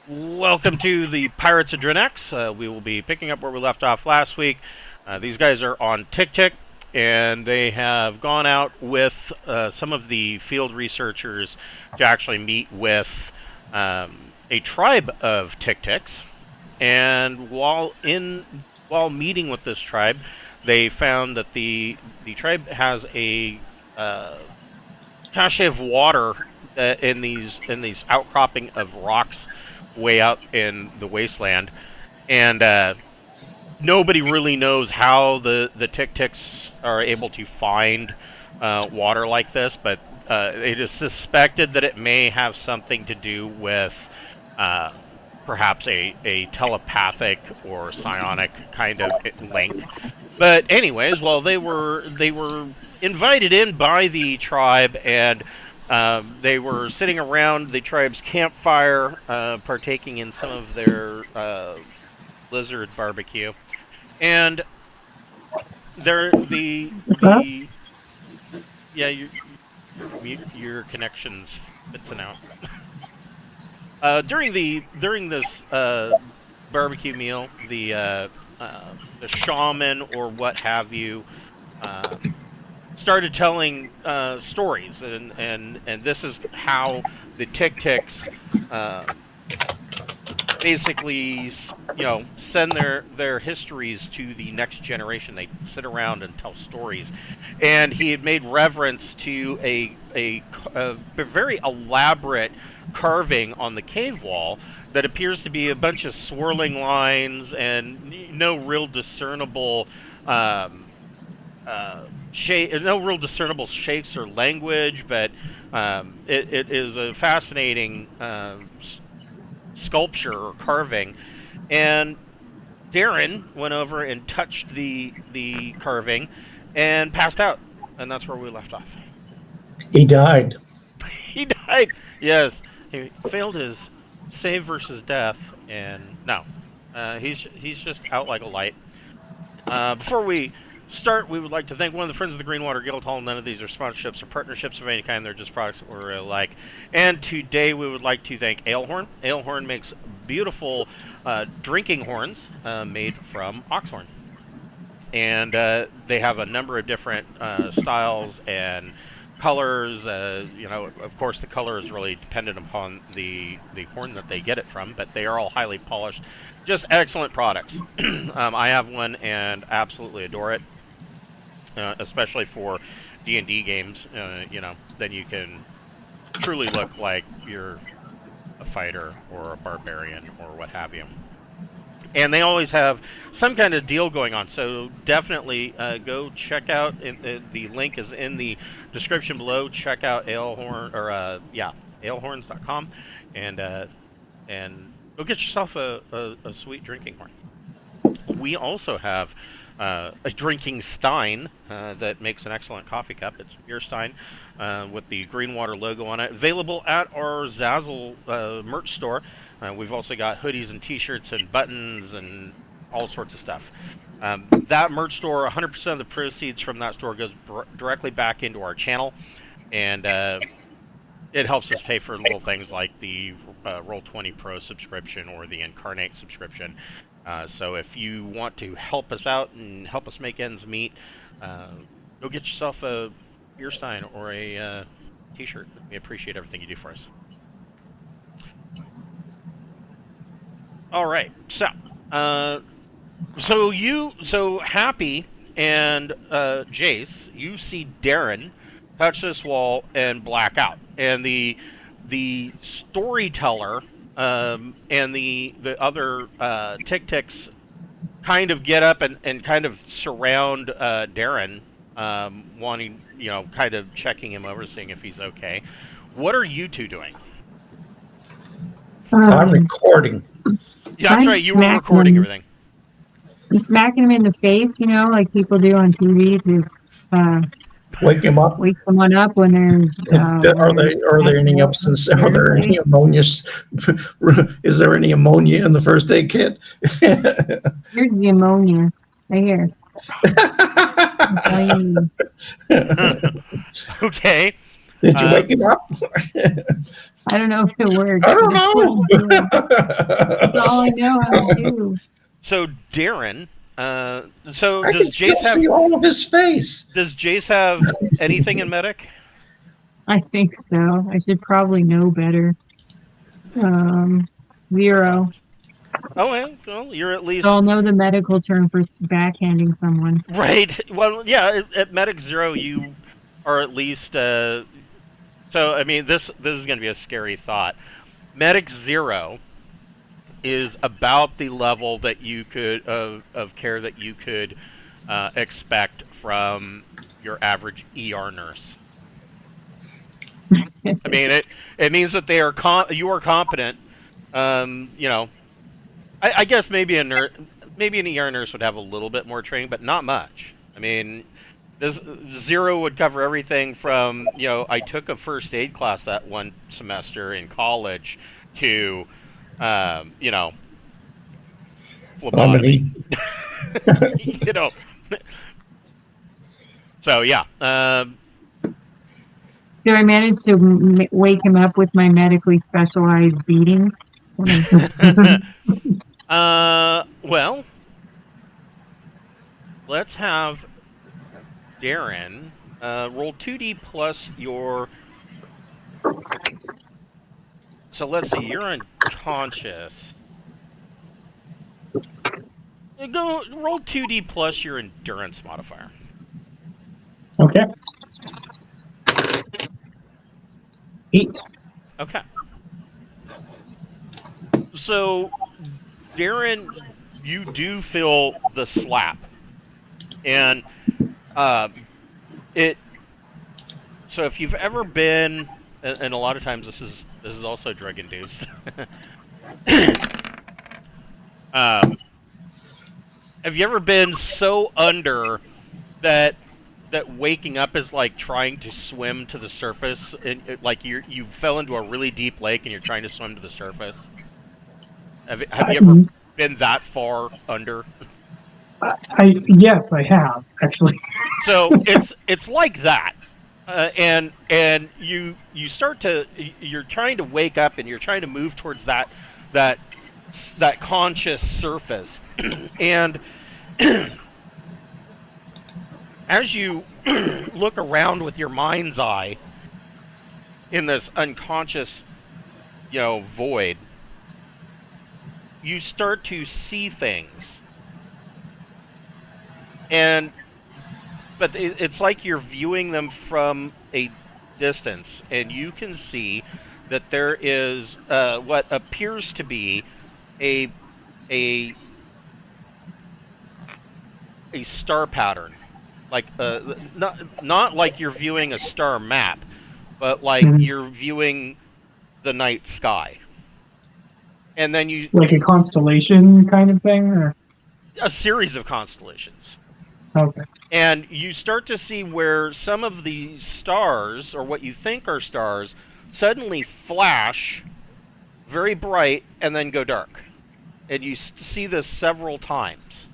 Welcome to the Pirates of Drinax. We will be picking up where we left off last week. These guys are on Tick Tick, and they have gone out with some of the field researchers to actually meet with a tribe of Tick Ticks. And while meeting with this tribe, they found that the tribe has a uh, cache of water in these outcropping of rocks way out in the wasteland, and nobody really knows how the Tick Ticks are able to find water like this, but it is suspected that it may have something to do with uh, perhaps a telepathic or psionic kind of link. But anyways, well, they were invited in by the tribe, and they were sitting around the tribe's campfire, partaking in some of their lizard barbecue, and there What's up? the yeah your connections fits out. During this barbecue meal, the shaman or what have you started telling stories, and this is how the Tick Ticks uh, basically, send their histories to the next generation. They sit around and tell stories, and he had made reference to a very elaborate carving on the cave wall that appears to be a bunch of swirling lines and no real discernible um, no real discernible shapes or language, but it is a fascinating sculpture or carving. And Darin went over and touched the carving and passed out, and that's where we left off. He died. He died. Yes, he failed his save versus death, and no, he's just out like a light. Before we start, we would like to thank one of the friends of the Greenwater Guildhall. None of these are sponsorships or partnerships of any kind. They're just products that we really like. And today we would like to thank AleHorn. AleHorn makes beautiful drinking horns made from oxhorn. And they have a number of different styles and colors. Of course, the color is really dependent upon the horn that they get it from, but they are all highly polished. Just excellent products. I have one and absolutely adore it. Especially for D&D games, then you can truly look like you're a fighter or a barbarian or what have you. And they always have some kind of deal going on, so definitely go check out. The link is in the description below. Check out AleHorn alehorns.com, and go get yourself a sweet drinking horn. We also have a drinking stein that makes an excellent coffee cup. It's a beer stein with the Greenwater logo on it. Available at our Zazzle merch store. We've also got hoodies and T-shirts and buttons and all sorts of stuff. That merch store, 100% of the proceeds from that store goes directly back into our channel, and it helps us pay for little things like the Roll20 Pro subscription or the Incarnate subscription. So if you want to help us out and help us make ends meet, go get yourself a beer stein or a T-shirt. We appreciate everything you do for us. All right, so Happy and Jace, you see Darin touch this wall and black out, and the storyteller and the other Tick Ticks kind of get up and kind of surround Darin, wanting, kind of checking him over, seeing if he's okay. What are you two doing? I'm recording. Yeah, that's I'm right. You were recording everything. I'm smacking him in the face, like people do on TV to Wake him up. wake someone up when they're. Are there any absence? Are there any ammonia? Is there any ammonia in the first aid kit? Here's the ammonia right here. I'm telling you. Okay. Did you wake him up? I don't know if it works. I don't That's know. all I know how to do. So Darin, so I does can still Jace have see all of his face. anything in medic? I think so. I should probably know better. Um, 0. Oh, well, you're at least So I'll know the medical term for backhanding someone. right. Well, yeah, at medic 0, you are at least. So I mean, this is going to be a scary thought. Medic 0 is about the level that you could of care that you could expect from your average ER nurse. I mean, it means that they are you are competent. You know, I guess maybe an ER nurse would have a little bit more training, but not much. I mean, this 0 would cover everything from, I took a first aid class that one semester in college to, you know, phlebotomy. you know, so yeah. Do I manage to wake him up with my medically specialized beating? Well, let's have Darin roll 2d plus your. So let's see, you're unconscious. Go roll 2d plus your endurance modifier. Okay. 8. Okay. So, Darin, you do feel the slap, and it. So, if you've ever been, and a lot of times this is also drug induced. Have you ever been so under that waking up is like trying to swim to the surface, and like you fell into a really deep lake and you're trying to swim to the surface? Have you ever been that far under? Yes, I have actually. So it's like that, and you start to you're trying to wake up and you're trying to move towards that conscious surface, and as you look around with your mind's eye in this unconscious, void, you start to see things. But it's like you're viewing them from a distance, and you can see that there is what appears to be a star pattern, like not like you're viewing a star map, but like you're viewing the night sky. And then you like a constellation kind of thing, or a series of constellations. okay. And you start to see where some of the stars, or what you think are stars, suddenly flash very bright and then go dark. And you see this several times.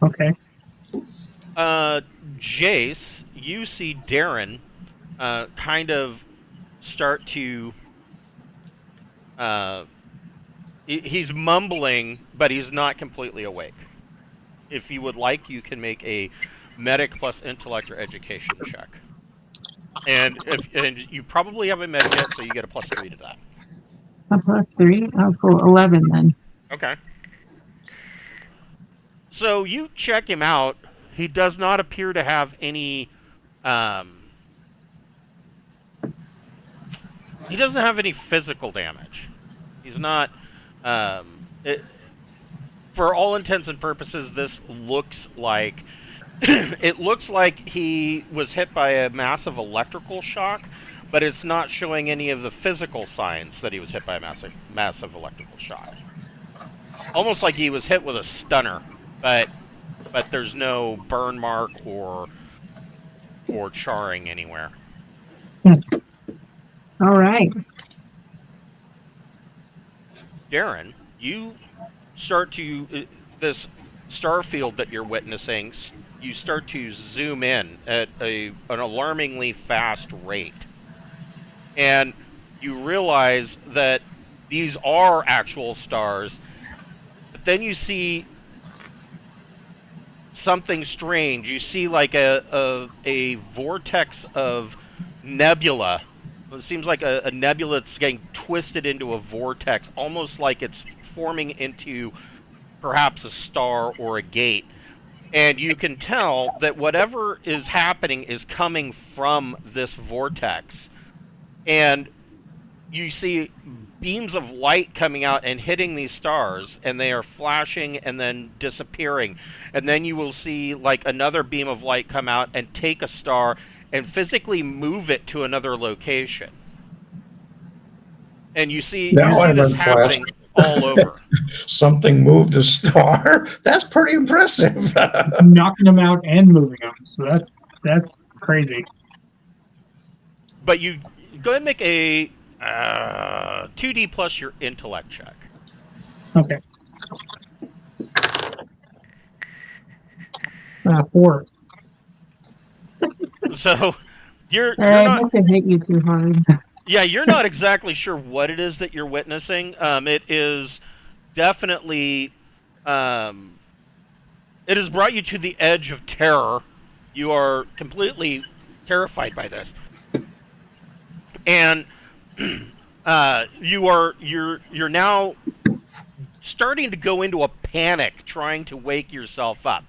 Okay. Jace, you see Darin kind of start to... he's mumbling, but he's not completely awake. If you would like, you can make a medic plus intellect or education check. And you probably have a med kit, so you get a +3 to that. A +3? Oh, cool. 11 then. Okay. So you check him out. He does not appear to have any... he doesn't have any physical damage. He's not... for all intents and purposes, this looks like... it looks like he was hit by a massive electrical shock, but it's not showing any of the physical signs that he was hit by a massive electrical shock. Almost like he was hit with a stunner, but there's no burn mark or charring anywhere. All right. Darin, you start to... this star field that you're witnessing you start to zoom in at an alarmingly fast rate. And you realize that these are actual stars, but then you see something strange. You see like a vortex of nebula. It seems like a nebula that's getting twisted into a vortex, almost like it's forming into perhaps a star or a gate. And you can tell that whatever is happening is coming from this vortex. And you see beams of light coming out and hitting these stars, and they are flashing and then disappearing. And then you will see like another beam of light come out and take a star and physically move it to another location. And you see Now I'm this impressed. happening all over. Something moved a star. That's pretty impressive. Knocking them out and moving them. So that's crazy. But you go ahead and make a 2D plus your intellect check. Okay. 4. So you're I not. hope it hit you too hard. Yeah, you're not exactly sure what it is that you're witnessing. It is definitely. It has brought you to the edge of terror. You are completely terrified by this, and you're now starting to go into a panic, trying to wake yourself up.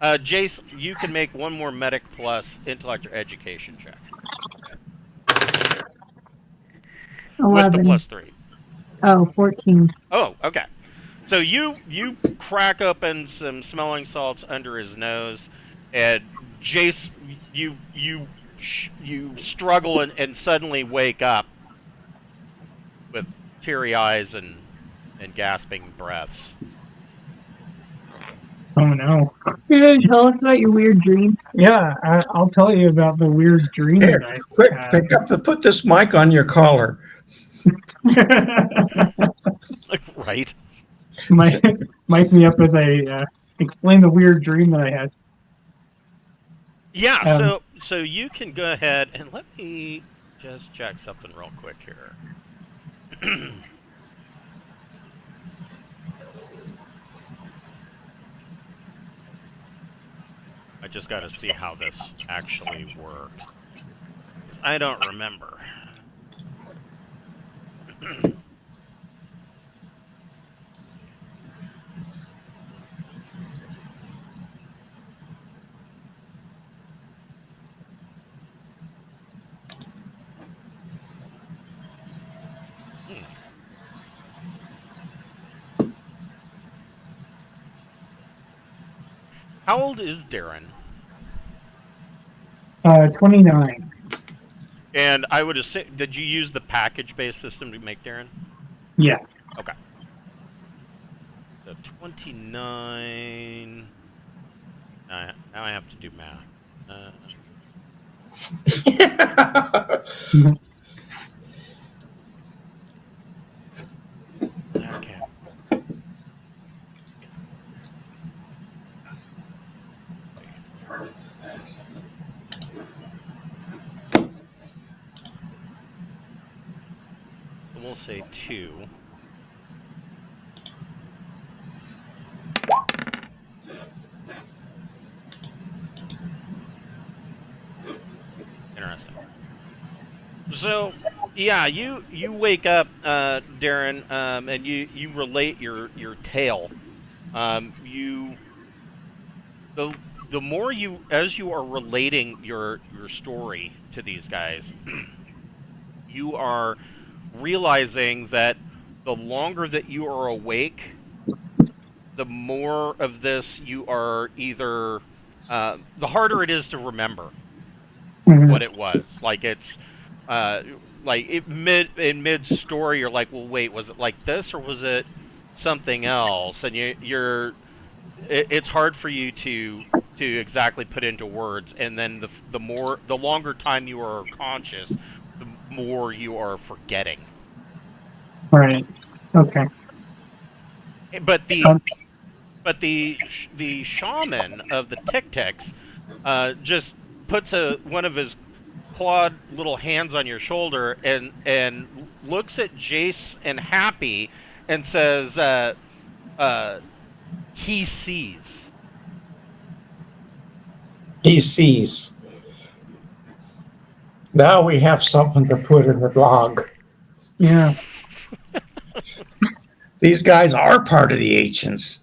Jace, you can make one more medic plus intellect or education check. 11. With the plus 3. Oh, 14. Oh, okay. So you crack open some smelling salts under his nose, and Jace, you struggle and suddenly wake up with teary eyes and gasping breaths. Oh no. Tell us about your weird dream. Yeah, I'll tell you about the weird dream Here, that I quick, had. pick up put this mic on your collar. Right. Mic me up as I explain the weird dream that I had. Yeah. So you can go ahead and let me just check something real quick here. I just got to see how this actually works. I don't remember. How old is Darin? 29. And I would assume, did you use the package-based system to make Darin? Yeah. Okay. So 29. Now I have to do math. Okay. We'll say 2. Interesting. So, yeah, you wake up, Darin, and you relate your tale. The more as you are relating your story to these guys, you are realizing that the longer that you are awake, the more of this you are either the harder it is to remember what it was. Like it's like in mid story, you're like, well, wait, was it like this or was it something else? And it's hard for you to exactly put into words. And then the longer time you are conscious, the more you are forgetting. Right. Okay. But But the shaman of the Tic-Tics just puts one of his clawed little hands on your shoulder and looks at Jace and Happy and says, he sees. He sees. Now we have something to put in the blog. Yeah. These guys are part of the ancients.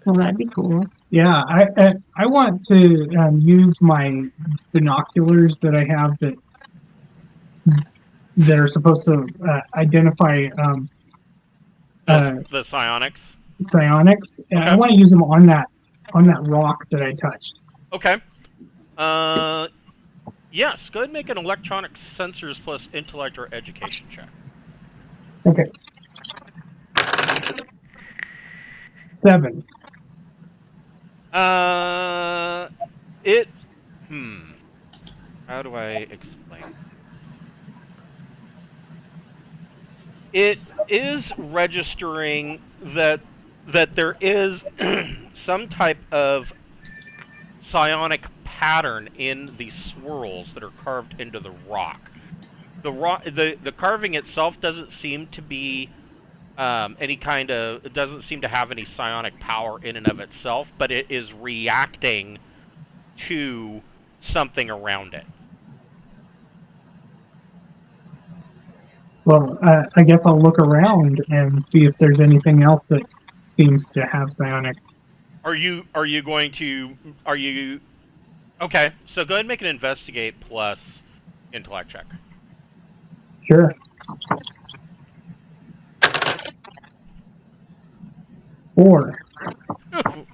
Well, that'd be cool. Yeah, I want to use my binoculars that I have that are supposed to identify The psionics. psionics, and I Okay. want to use them on that rock that I touched. Okay. Yes, go ahead and make an electronic sensors plus intellect or education check. Okay. 7. It. How do I explain? It is registering that there is some type of psionic pattern in the swirls that are carved into the rock. The carving itself doesn't seem to be it doesn't seem to have any psionic power in and of itself, but it is reacting to something around it. Well, I guess I'll look around and see if there's anything else that seems to have psionic. Are you going to okay? So go ahead and make an investigate plus intellect check. Sure. Four. Come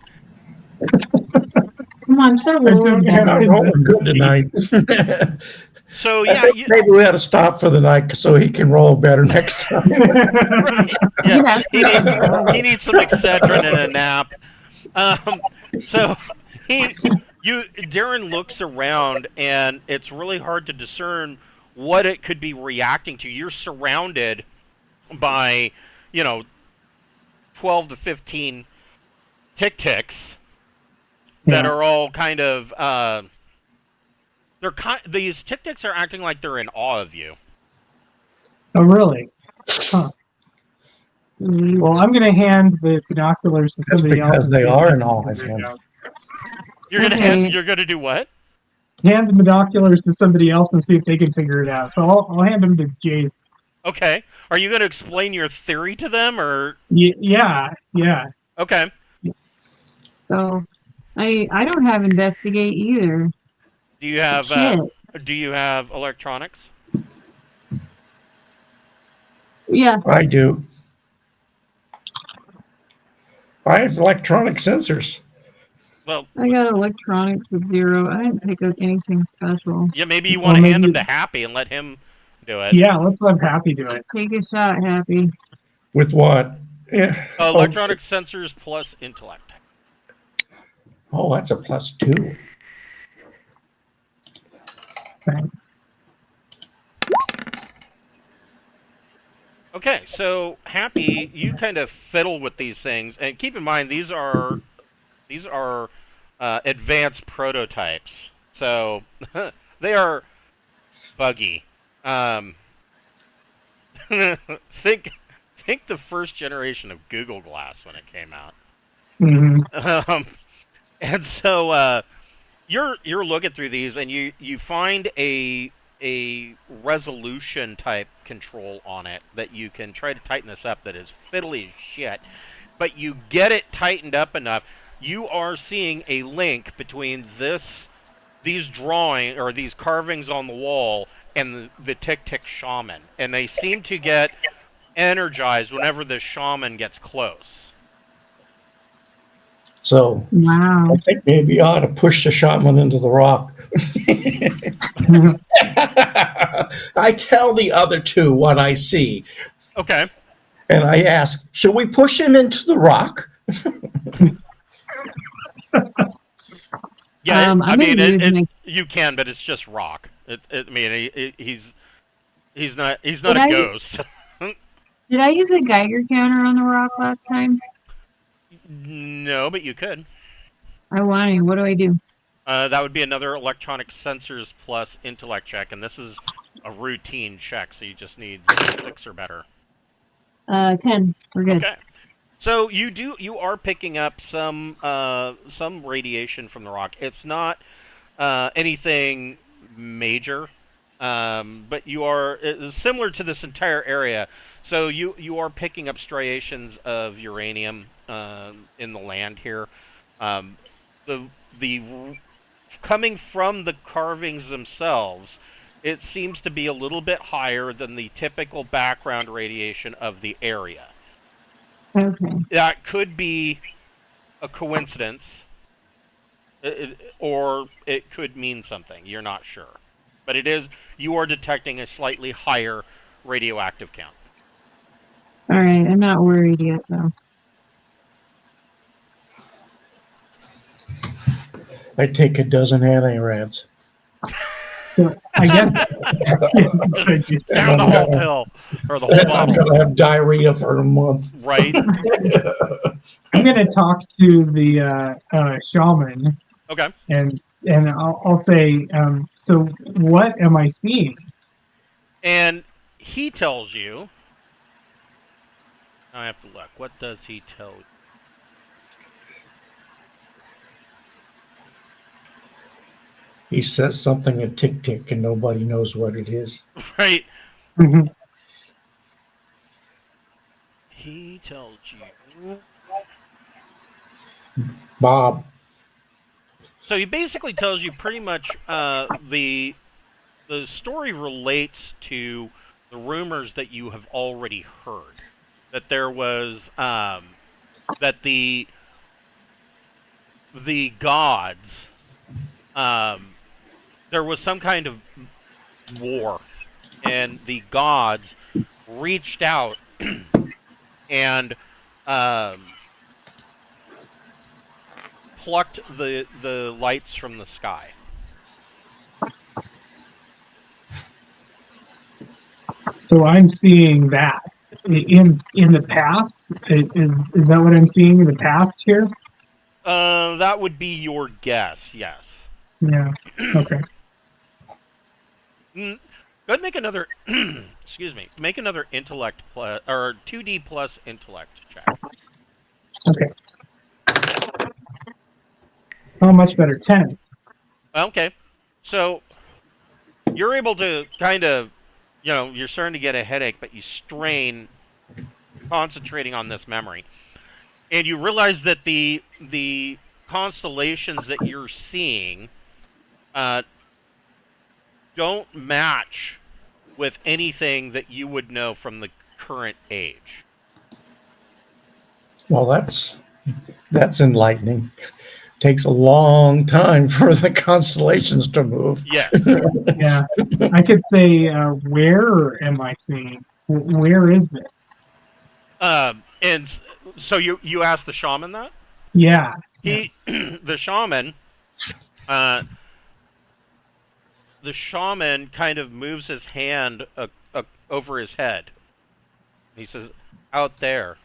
on, start I rolling. didn't have I'm rolling good tonight. So I yeah, think maybe we ought to stop for the night so he can roll better next time. right. Yeah, Yeah. he needs some Excedrin and a nap. So Darin looks around, and it's really hard to discern what it could be reacting to. You're surrounded by, 12 to 15 Tic-Tics that Yeah. are all kind of these Tic-Tics are acting like they're in awe of you. Oh, really? Huh. Well, I'm going to hand the binoculars to That's somebody else. because and they see if are they in can awe of figure it him. out. Okay. You're gonna do what? Hand the binoculars to somebody else and see if they can figure it out. So I'll hand them to Jace. Okay. Are you gonna explain your theory to them, or Yeah. okay? So, I don't have investigate either. Do you have Shit. electronics? Yes. I do. I have electronic sensors. Well, I got electronics with 0. I didn't pick up anything special. yeah, maybe you want to Well, hand maybe- them to Happy and let him do it. Yeah, let's let Happy do it. Take a shot, Happy. With what? Yeah. Electronic sensors plus intellect. Oh, that's a +2. Right. Okay, so Happy, you kind of fiddle with these things, and keep in mind these are advanced prototypes, so they are buggy. Think the first generation of Google Glass when it came out. Mm-hmm. And so you're looking through these, and you find a resolution type control on it that you can try to tighten this up. That is fiddly as shit, but you get it tightened up enough. You are seeing a link between these drawing or these carvings on the wall and the Tic-Tic shaman, and they seem to get energized whenever the shaman gets close. So Wow. I think maybe I ought to push the shaman into the rock. I tell the other two what I see, Okay. and I ask, should we push him into the rock? Yeah, I'm gonna use my- you can, but it's just rock. He's not Did a I- ghost. Did I use a Geiger counter on the rock last time? No, but you could. I want to. What do I do? That would be another electronic sensors plus intellect check, and this is a routine check, so you just need 6 or better. 10. We're good. Okay. So you are picking up some radiation from the rock. It's not anything major, but you are similar to this entire area. So you are picking up striations of uranium in the land here. The coming from the carvings themselves, it seems to be a little bit higher than the typical background radiation of the area. Okay. That could be a coincidence, or it could mean something. You're not sure. But you are detecting a slightly higher radioactive count. All right. I'm not worried yet, though. I take a dozen anti-rads. So I guess Down the whole pill, or the whole I'm bottle. gonna have diarrhea for a month. Right? I'm going to talk to the shaman, Okay. and I'll say, so what am I seeing? And he tells you... I have to look. What does he tell you? He says something a tick-tick and nobody knows what it is. Right? Mhm. He tells you... Bob. So he basically tells you pretty much the story relates to the rumors that you have already heard. That there was that the gods there was some kind of war, and the gods reached out and plucked the lights from the sky. So I'm seeing that in the past. Is that what I'm seeing in the past here? That would be your guess, yes. Yeah. Okay. Go ahead and make another, excuse me, make another intellect plus, or 2D plus intellect check. Okay. Oh, much better. 10. Okay, so you're able to kind of, you're starting to get a headache, but you strain concentrating on this memory. And you realize that the constellations that you're seeing don't match with anything that you would know from the current age. Well, that's enlightening. Takes a long time for the constellations to move. Yes. Yeah. I could say, where am I seeing? Where is this? And so you asked the shaman that? Yeah. The shaman kind of moves his hand over his head. He says, "Out there."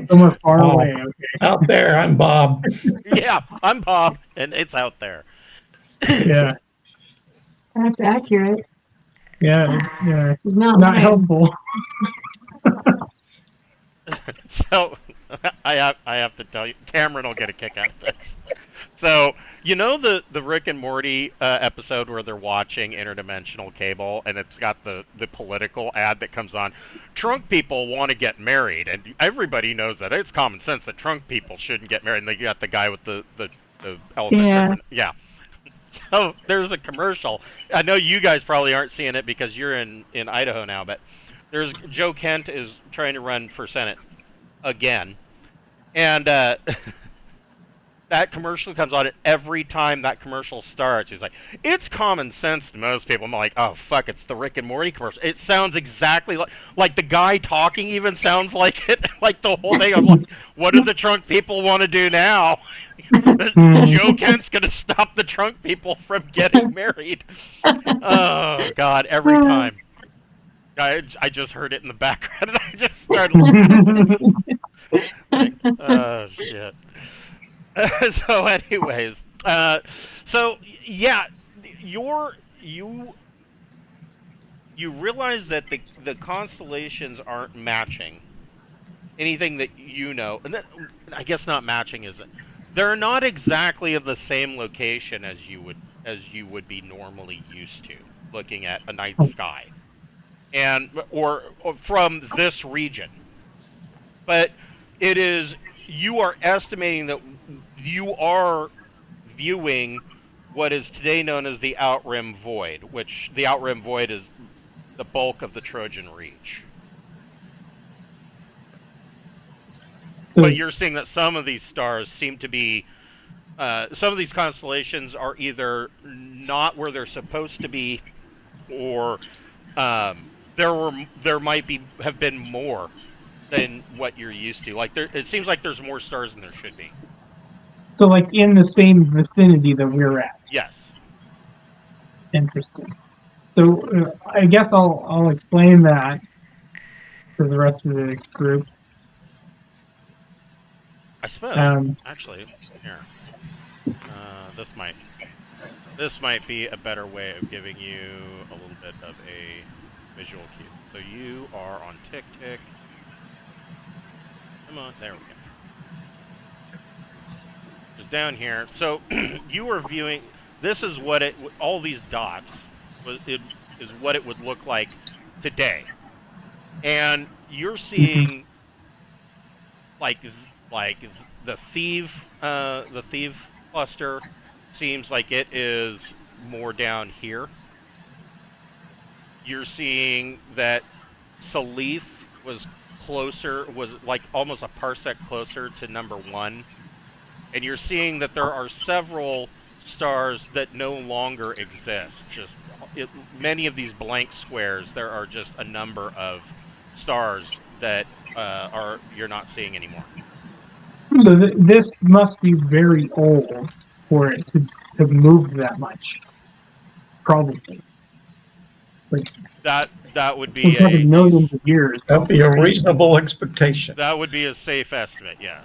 Somewhere far Oh. away. Okay. Out there, I'm Bob. Yeah, I'm Bob, and it's out there. Yeah. That's accurate. Yeah. Yeah. It's not Not lying. helpful. So I have to tell you, Cameron will get a kick out of this. So the Rick and Morty episode where they're watching interdimensional cable, and it's got the political ad that comes on. Trunk people want to get married, and everybody knows that it's common sense that trunk people shouldn't get married. And they got the guy with the elephant. Yeah. Yeah. So there's a commercial. I know you guys probably aren't seeing it because you're in Idaho now, but there's Joe Kent is trying to run for Senate again, and that commercial comes on, and every time that commercial starts, he's like, "It's common sense to most people." I'm like, "Oh fuck, it's the Rick and Morty commercial." It sounds exactly like the guy talking even sounds like it, like the whole thing. I'm like, "What do the trunk people want to do now?" Joe Kent's gonna stop the trunk people from getting married. Oh God, every time. I just heard it in the background, and I just started laughing. Oh shit. So, anyways, so yeah, you you realize that the constellations aren't matching anything that you know, and that, I guess not matching is it? They're not exactly in the same location as you would be normally used to looking at a night sky, and or from this region. But it is you are estimating that you are viewing what is today known as the Outrim Void, which the Outrim Void is the bulk of the Trojan Reach. But you're seeing that some of these stars seem to be, some of these constellations are either not where they're supposed to be, or there might be have been more than what you're used to. Like it seems like there's more stars than there should be. So, like in the same vicinity that we're at. Yes. Interesting. So, I guess I'll explain that for the rest of the group. I suppose. Actually, here. This might be a better way of giving you a little bit of a visual cue. So you are on tick. Come on, there we go. Just down here. So you are viewing. This is what all these dots is what it would look like today, and you're seeing like the thief cluster seems like it is more down here. You're seeing that Salif was like almost a parsec closer to number 1. And you're seeing that there are several stars that no longer exist. Many of these blank squares, there are just a number of stars that you're not seeing anymore. So this must be very old for it to have moved that much. Probably. Like, that would be millions of years. That'd be a reasonable expectation. That would be a safe estimate, yes.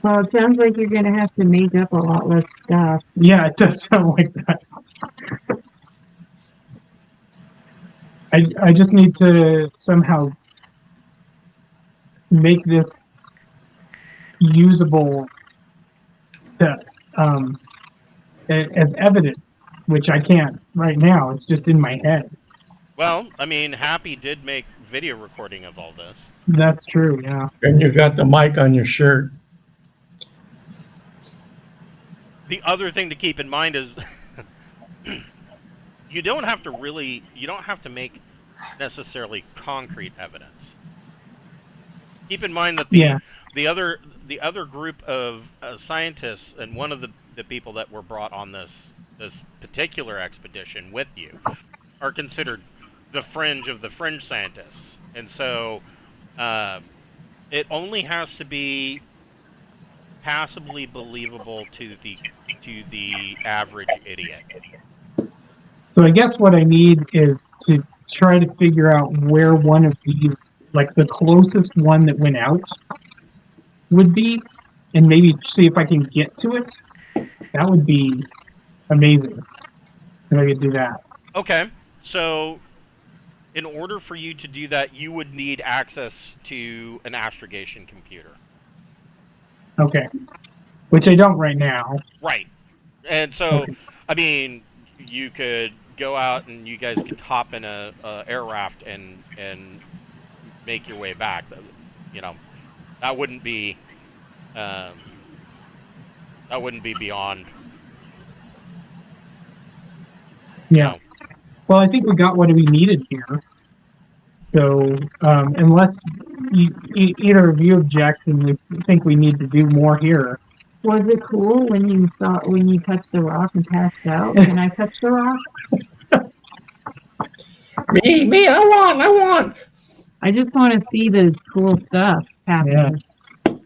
Well, it sounds like you're going to have to make up a lot less stuff. Yeah, it does sound like that. I just need to somehow make this usable as evidence, which I can't right now. It's just in my head. Well, I mean, Happy did make video recording of all this. That's true, yeah. And you got the mic on your shirt. The other thing to keep in mind is you don't have to make necessarily concrete evidence. Keep in mind that the other group of scientists and one of the people that were brought on this particular expedition with you are considered the fringe of the fringe scientists, and so it only has to be passably believable to the average idiot. So I guess what I need is to try to figure out where one of these, like the closest one that went out, would be, and maybe see if I can get to it. That would be amazing if I could do that. Okay, so in order for you to do that, you would need access to an astrogation computer. Okay. Which I don't right now. Right. And so, okay. I mean, you could go out and you guys could hop in a air raft and make your way back. You know, that wouldn't be beyond. Yeah. You know. Well, I think we got what we needed here. So, unless either of you object and you think we need to do more here. Was it cool when you touched the rock and passed out? Can I touch the rock? Me, I want. I just want to see the cool stuff happen. Yeah.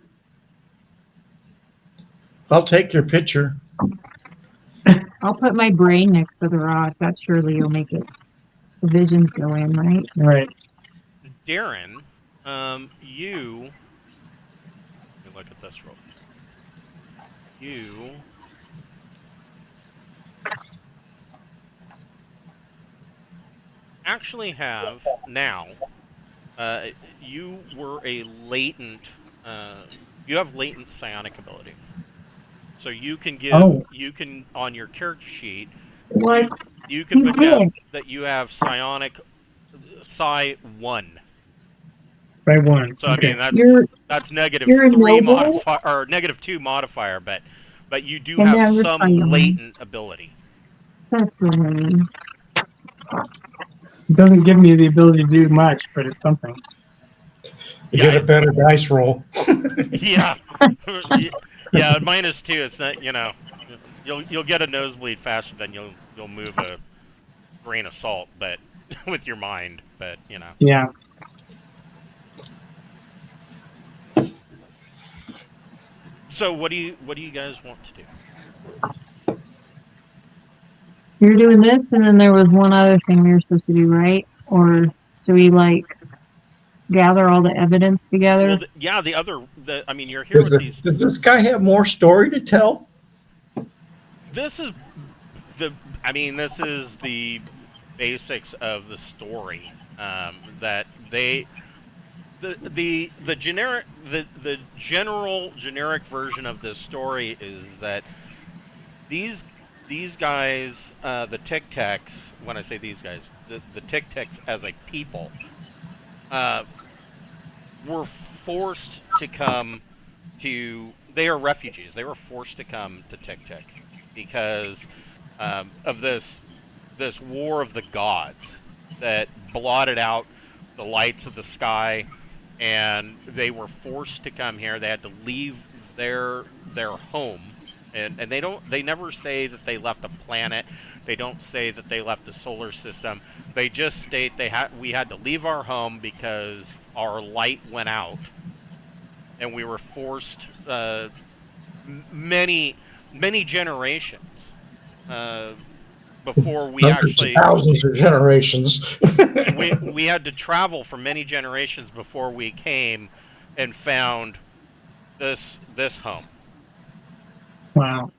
I'll take your picture. I'll put my brain next to the rock. That surely will make it. The visions go in, right? Right. Darin, you. me look at this real quick. You actually have now. You were a latent. You have latent psionic abilities, so you can give. Oh. You can on your character sheet. What? You can You put down did. that you have psionic psi 1. By one. So I Okay. mean that's negative You're a 3 noble, modifier or negative 2 modifier, but you do and have now you're some silent. latent ability. That's lame. It doesn't give me the ability to do much, but it's something. You Yeah, get a better dice roll. yeah, yeah. -2. It's not. You'll get a nosebleed faster than you'll move a grain of salt, but with your mind. But Yeah. So what do you guys want to do? You're doing this, and then there was one other thing we were supposed to do, right? Or do we gather all the evidence together? Well, I mean, you're here Does, with these. does this guy have more story to tell? This is this is the basics of the story. That they the general generic version of this story is that these guys, the Tic Tacs. When I say these guys, the Tic Tacs as a people, were forced to come to. They are refugees. They were forced to come to Tic Tac because of this war of the gods that blotted out the lights of the sky, and they were forced to come here. They had to leave their home, and they never say that they left a planet. They don't say that they left the solar system. They just state we had to leave our home because our light went out, and we were forced many generations before we Hundreds actually of thousands of generations. we had to travel for many generations before we came and found this home. Wow.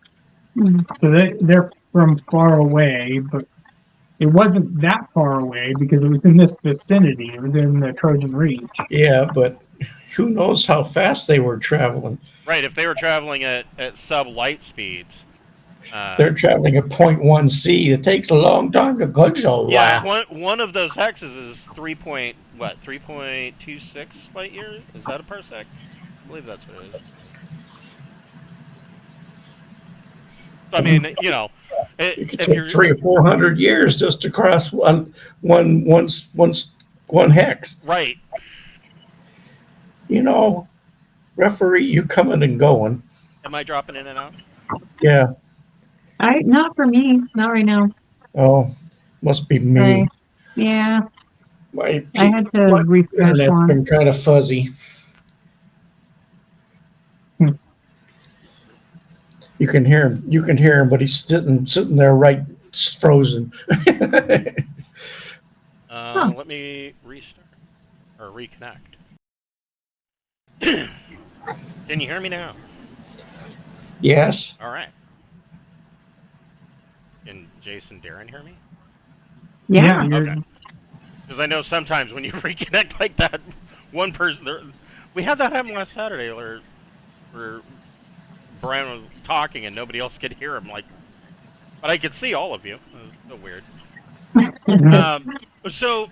Mm. So they're from far away, but it wasn't that far away because it was in this vicinity. It was in the Trojan Reach. Yeah, but who knows how fast they were traveling? Right, if they were traveling at sub light speeds. They're traveling at 0.1 C. It takes a long time to go. Yeah, one of those hexes is 3.26 light years. Is that a parsec? I believe that's what it is. I mean, It could if take you're 300 or 400 years just to cross one hex. right. Referee, you coming and going. Am I dropping in and out? Yeah. Not for me, not right now. Oh, must be me. Sorry. Yeah, My I had to refresh internet's one. been kind of fuzzy. You can hear him. You can hear him, but he's sitting there right frozen. Let me restart or reconnect. Can you hear me now? Yes. All right. Can Jason, Darin hear me? Yeah. Okay. Because I know sometimes when you reconnect like that, one person. We had that happen last Saturday where Brian was talking and nobody else could hear him. But I could see all of you. It was so weird. So,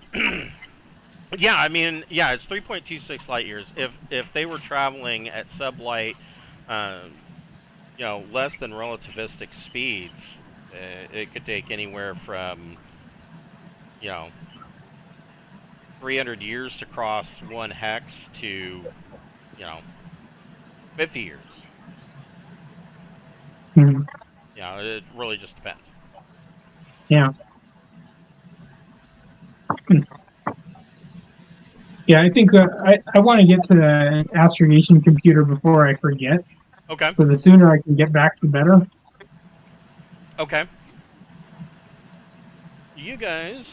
yeah, I mean, yeah, it's 3.26 light years. If they were traveling at sublight, less than relativistic speeds, it could take anywhere from, 300 years to cross one hex to, 50 years. Mhm. It really just depends. Yeah. Yeah, I think I want to get to the astrogation computer before I forget. Okay. So the sooner I can get back, the better. Okay. You guys.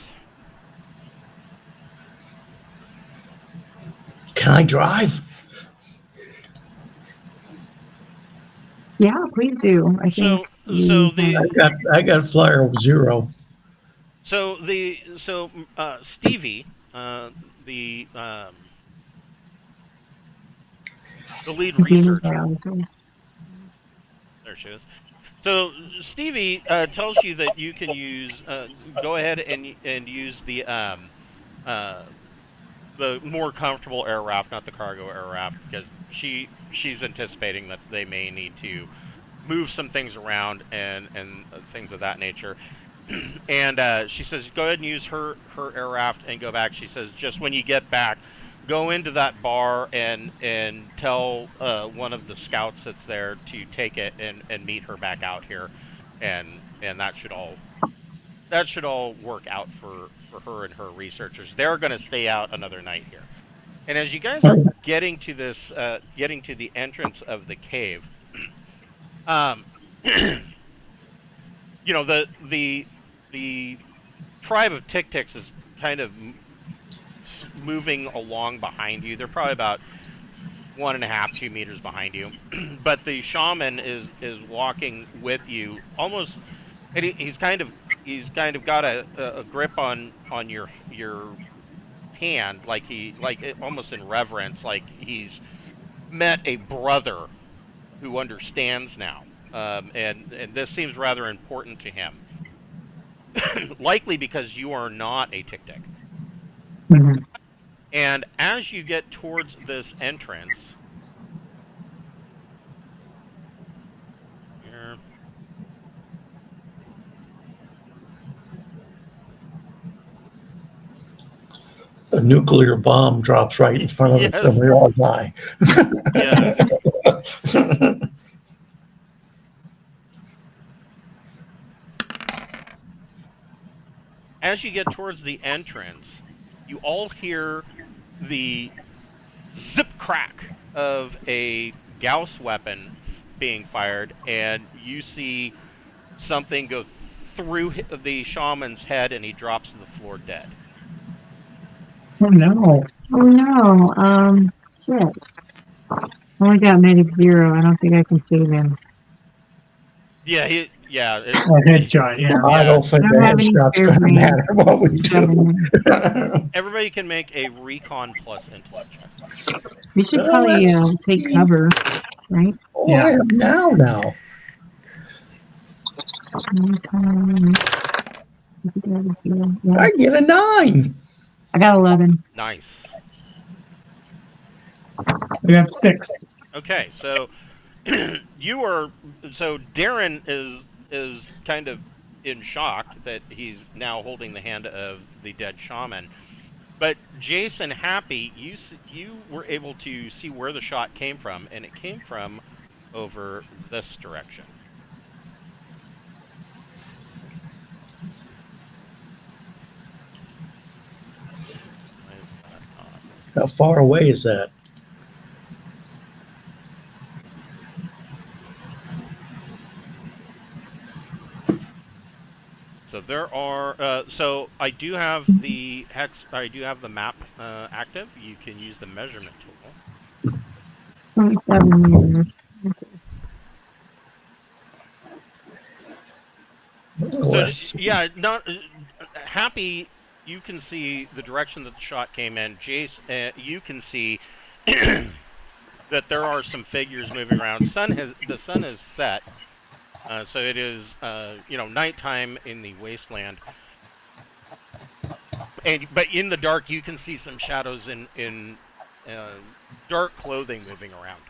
Can I drive? Yeah, please do. I think. I got flyer 0. Stevie, the the lead researcher. There she is. So Stevie tells you that you can use go ahead and use uh, the more comfortable air raft, not the cargo air raft, because she's anticipating that they may need to move some things around and things of that nature. And she says, go ahead and use her air raft and go back. She says, just when you get back, go into that bar and tell one of the scouts that's there to take it and meet her back out here, and that should all work out for her and her researchers. They're going to stay out another night here. And as you guys are getting to getting to the entrance of the cave, um, the tribe of Tic-Tics is kind of moving along behind you. They're probably about 1.5, 2 meters behind you, but the shaman is walking with you, almost. And he's kind of got a grip on your hand, almost in reverence, like he's met a brother who understands now, and this seems rather important to him. Likely because you are not a Tic-Tic. Mhm. And as you get towards this entrance, here, A nuclear bomb drops right in front of us yes, and we all die. yes. As you get towards the entrance, you all hear the zip crack of a Gauss weapon being fired, and you see something go through the shaman's head, and he drops to the floor dead. Oh no. Oh no. Shit. Only got medic 0. I don't think I can save him. Yeah, A headshot, yeah. I don't think I the don't have any headshot's spare going to brain. matter what we do. everybody can make a recon plus intellect check. We should Well, probably that's- take cover, right? Oh, I am now. Yeah. I get a 9. I got 11. Nice. I got 6. Okay, so Darin is kind of in shock that he's now holding the hand of the dead shaman. But Jason, Happy, you were able to see where the shot came from, and it came from over this direction. Why is that not? How far away is that? So there are. So I do have the hex. I do have the map active. You can use the measurement tool. 27 meters. Let's So see. yeah, not Happy. You can see the direction that the shot came in. Jace, you can see that there are some figures moving around. The sun is set, so it is nighttime in the wasteland. But in the dark, you can see some shadows in dark clothing moving around.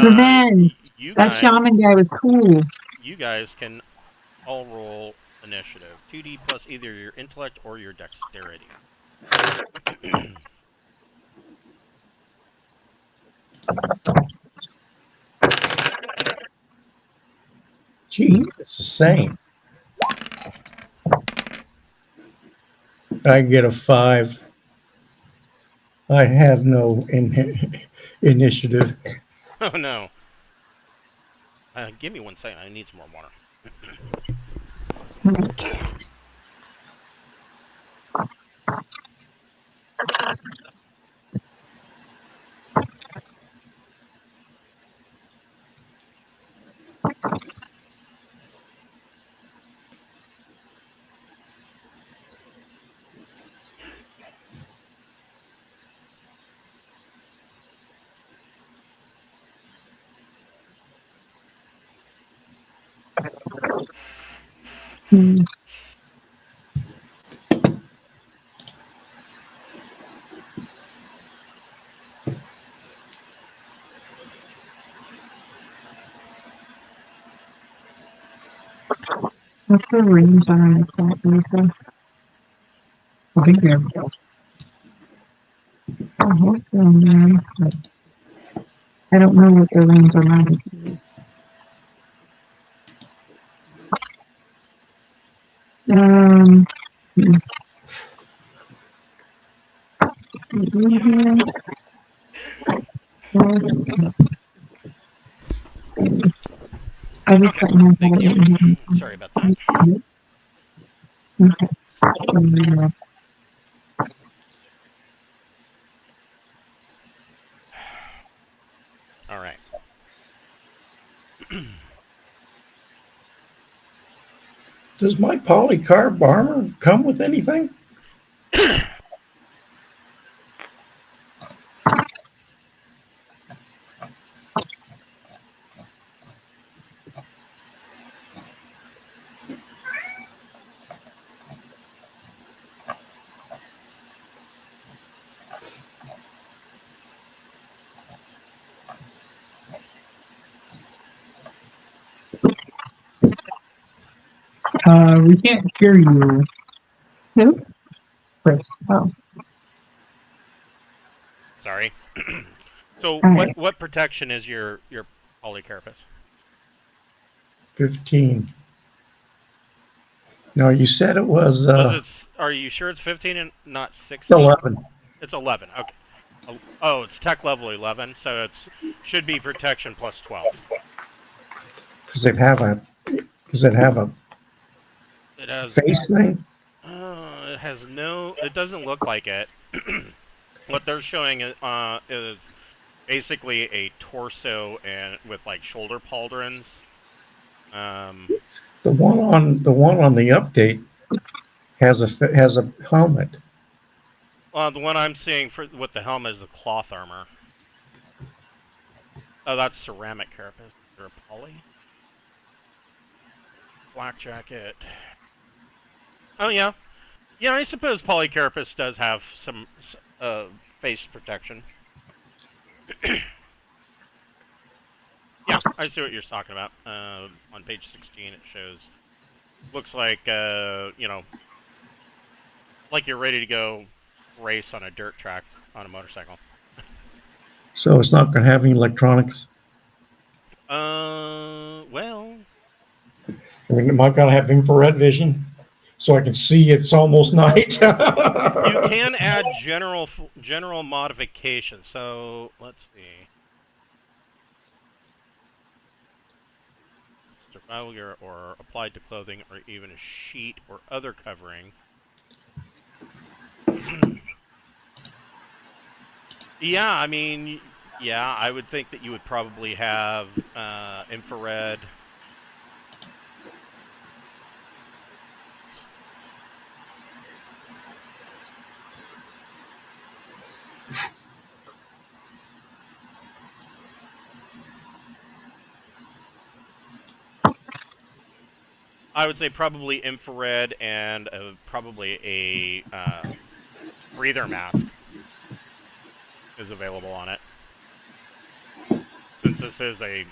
Revenge. You That guys, shaman guy was cool. you guys can all roll initiative. 2d plus either your intellect or your dexterity. Gee, it's the same. I get a 5. I have no initiative. Oh no. Give me 1 second. I need some more water. Hmm. What's the range on an attack rifle? I think they have I hope so, man. But I don't know what the range on mine is. Hmm. I just Okay, got my thank head you. in Sorry about that. Okay. All right. Does my polycarb armor come with anything? We can't hear you, Who? Chris. Oh, Sorry. So all right. what protection is your polycarapace? 15. No, you said it was Was it? Are you sure it's 15 and not 16? 11. It's 11. Okay. Oh, it's tech level 11, so it's should be protection plus 12. Does it have a does it have a It has. face thing? It has no. It doesn't look like it. What they're showing is basically a torso and with like shoulder pauldrons. Um, The one on the update has a helmet. well, the one I'm seeing for with the helmet is a cloth armor. Oh, that's ceramic carapace. Or a poly flak jacket. Oh yeah, yeah. I suppose polycarapace does have some face protection. Yeah, I see what you're talking about. On page 16, it shows. Looks like like you're ready to go race on a dirt track on a motorcycle. So it's not going to have any electronics. Well, I mean, am I going to have infrared vision so I can see it's almost night? you can add general modifications. So let's see. Survival gear or applied to clothing or even a sheet or other covering. Yeah, I mean, yeah, I would think that you would probably have infrared. I would say probably infrared and probably a breather mask is available on it. Since this is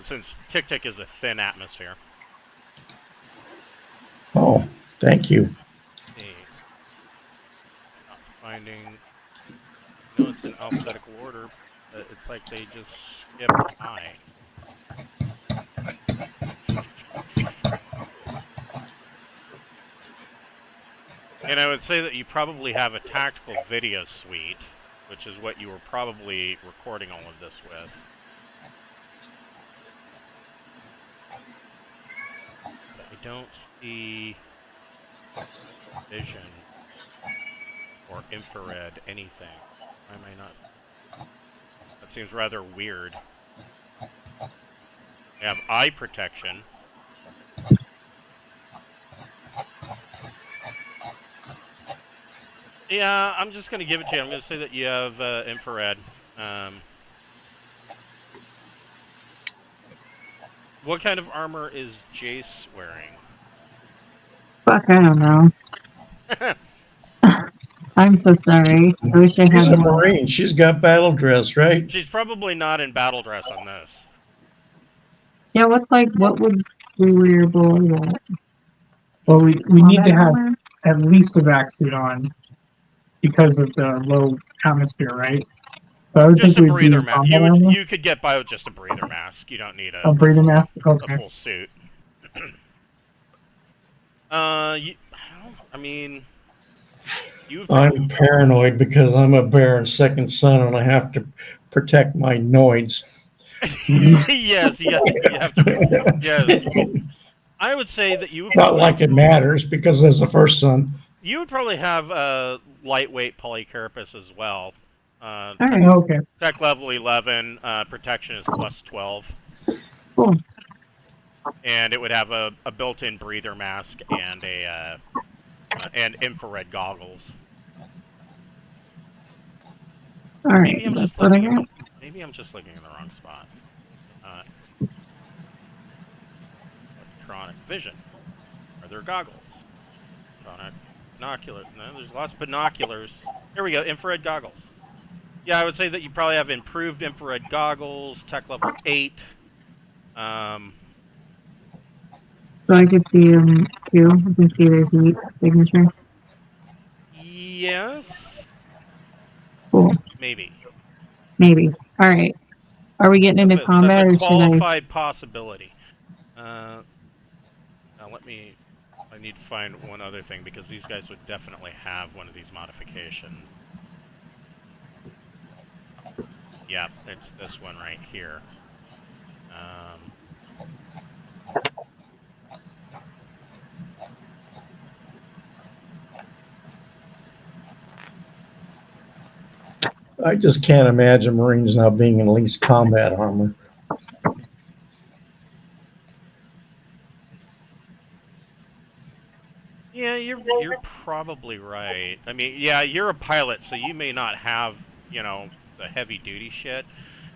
since Tic Tic is a thin atmosphere. Oh, thank you. See, not finding. No, it's in alphabetical order. It's like they just skipped I. And I would say that you probably have a tactical video suite, which is what you were probably recording all of this with. But I don't see vision or infrared anything. Why am I not? That seems rather weird. We have eye protection. Yeah, I'm just going to give it to you. I'm going to say that you have infrared. What kind of armor is Jace wearing? Fuck, I don't know. I'm so sorry. I wish I She's had a more. Marine. She's got battle dress, right? She's probably not in battle dress on this. Yeah, what would we wear below that? Well, we need to Combat have armor? at least a vac suit on because of the low atmosphere, right? So I would Just think a we'd be breather in mask. combat armor. You could get by with just a breather mask. You don't need A breathing mask. a Okay. full suit. I mean, you would probably, I'm paranoid because I'm a Baron's second son and I have to protect my noids. yes, you have to. Yes, I would say that Not like it matters because as a first son, you would probably have a lightweight polycarapace as well. All right, Okay. Tech level 11, protection is plus 12, cool. and it would have a built-in breather mask and and infrared goggles. All right, Maybe I'm that's just what I looking got. maybe I'm just looking in the wrong spot. Electronic vision. Are there goggles? Electronic binoculars. No, there's lots of binoculars. Here we go. Infrared goggles. Yeah, I would say that you probably have improved infrared goggles, tech level 8. So I could see them too. I can see their heat signature. Yes, Cool. maybe. Maybe. All right. Are we getting into That's combat a or should I? qualified possibility. Now I need to find one other thing because these guys would definitely have one of these modifications. Yeah, it's this one right here. I just can't imagine Marines not being in at least combat armor. Yeah, you're probably right. I mean, yeah, you're a pilot, so you may not have, the heavy duty shit.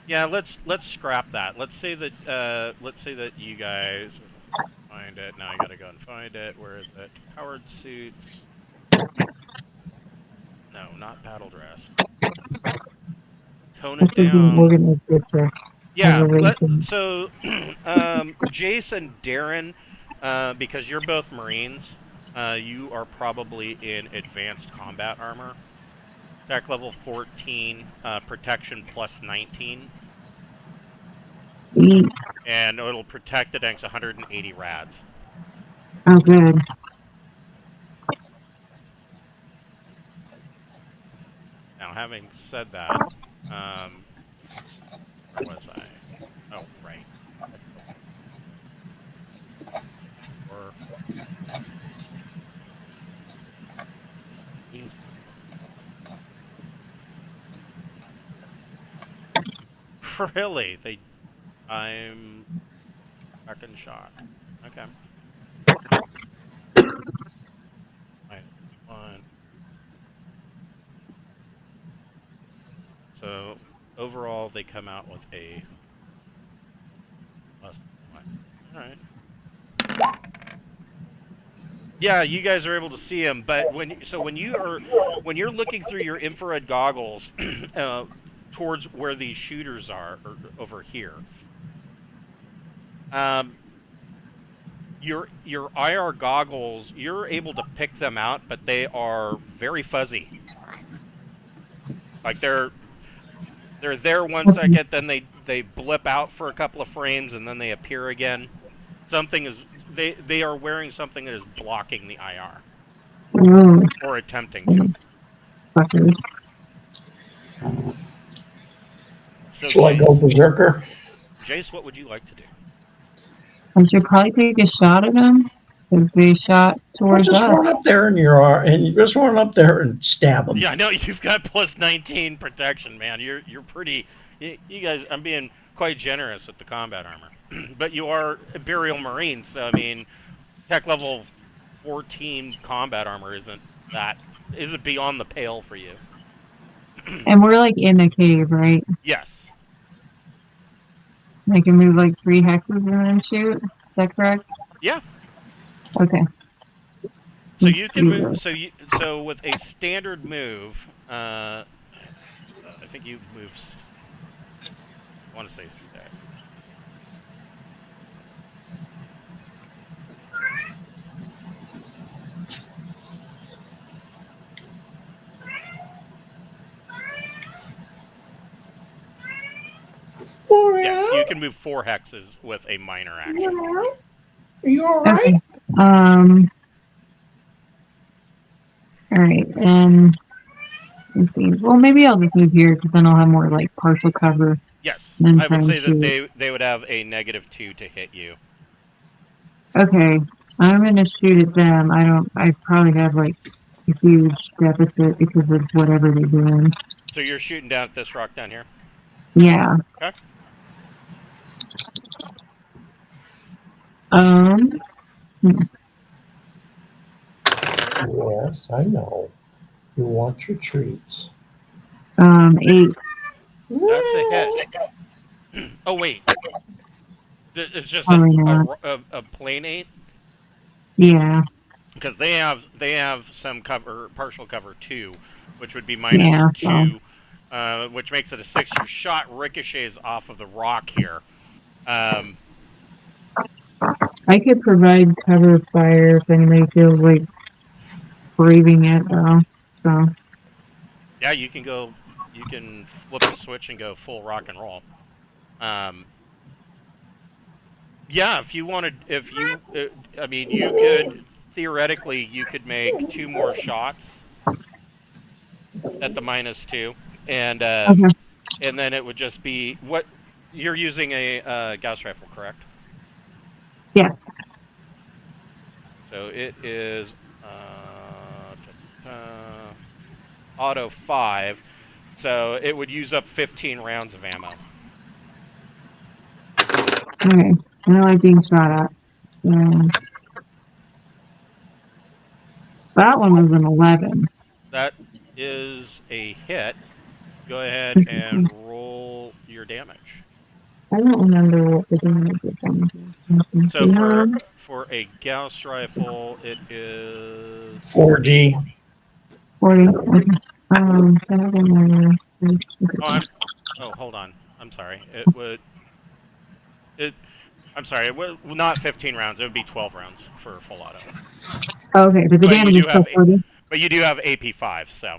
Yeah, let's scrap that. Let's say that you guys find it. Now I gotta go and find it. Where is it? Powered suits. No, not battle dress. Tone it This would be an down. organized picture. Yeah. So, Jace and Darin, because you're both Marines, you are probably in advanced combat armor. Tech level 14, protection plus 19. Sweet. And it'll protect against 180 rads. Oh, good. Now, having said that, where was I? Oh, right. Or really? I'm fucking shocked. Okay. Right. One. So overall, they come out with a plus one. All right. Yeah, you guys are able to see them, but when you're looking through your infrared goggles towards where these shooters are, or over here, your IR goggles, you're able to pick them out, but they are very fuzzy. Like they're there 1 second, then they blip out for a couple of frames, and then they appear again. Something is they are wearing something that is blocking the IR Oh, or attempting to. fuckers. So Shall I go berserker? Jace, what would you like to do? I should probably take a shot at them because they shot Well, towards just us. run up there and you just run up there and stab them. Yeah, I know you've got plus 19 protection, man. You're pretty. You guys, I'm being quite generous with the combat armor, but you are Imperial Marines, so I mean, tech level 14 combat armor isn't beyond the pale for you. And we're like in the cave, right? Yes. I can move like 3 hexes and then shoot. Is that correct? Yeah. Okay. So Let's you can do move. this. So with a standard move, I think you move. I want to say 6. Yeah, you can move 4 hexes with a minor action. Are you all right? Okay. Um. All right, and let's see. Well, maybe I'll just move here because then I'll have more like partial cover Yes, and then I try would and say that shoot. they would have a -2 to hit you. Okay, I'm gonna shoot at them. I probably have like a huge deficit because of whatever they're doing. So you're shooting down at this rock down here. Yeah. Okay. Um. hmm, Yes, I know. You want your treats. 8. That's a hit. Oh wait, it's just Probably not. a plain 8 Yeah. because they have some cover, partial cover 2, which would be Yeah. So -2, which makes it a 6. Your shot ricochets off of the rock here. I could provide cover fire if anybody feels like braving it though. So Yeah, you can go. You can flip the switch and go full rock and roll. Um, yeah, if you wanted, I mean, you could theoretically you could make 2 more shots at the -2, okay. and then it would just be what you're using a Gauss rifle, correct? Yes. So it is uh, auto 5, so it would use up 15 rounds of ammo. Okay. I don't like being shot at. Yeah. That one was an 11. That is a hit. Go ahead and roll your damage. I don't remember what the damage was on. So for a Gauss rifle, it is 4D. 40. Okay. Um, Oh, hold on. I'm sorry. It would. It. I'm sorry. It would not 15 rounds. It would be 12 rounds for full auto. okay, but the But you damage do is still have. 40. But you do have AP5. So.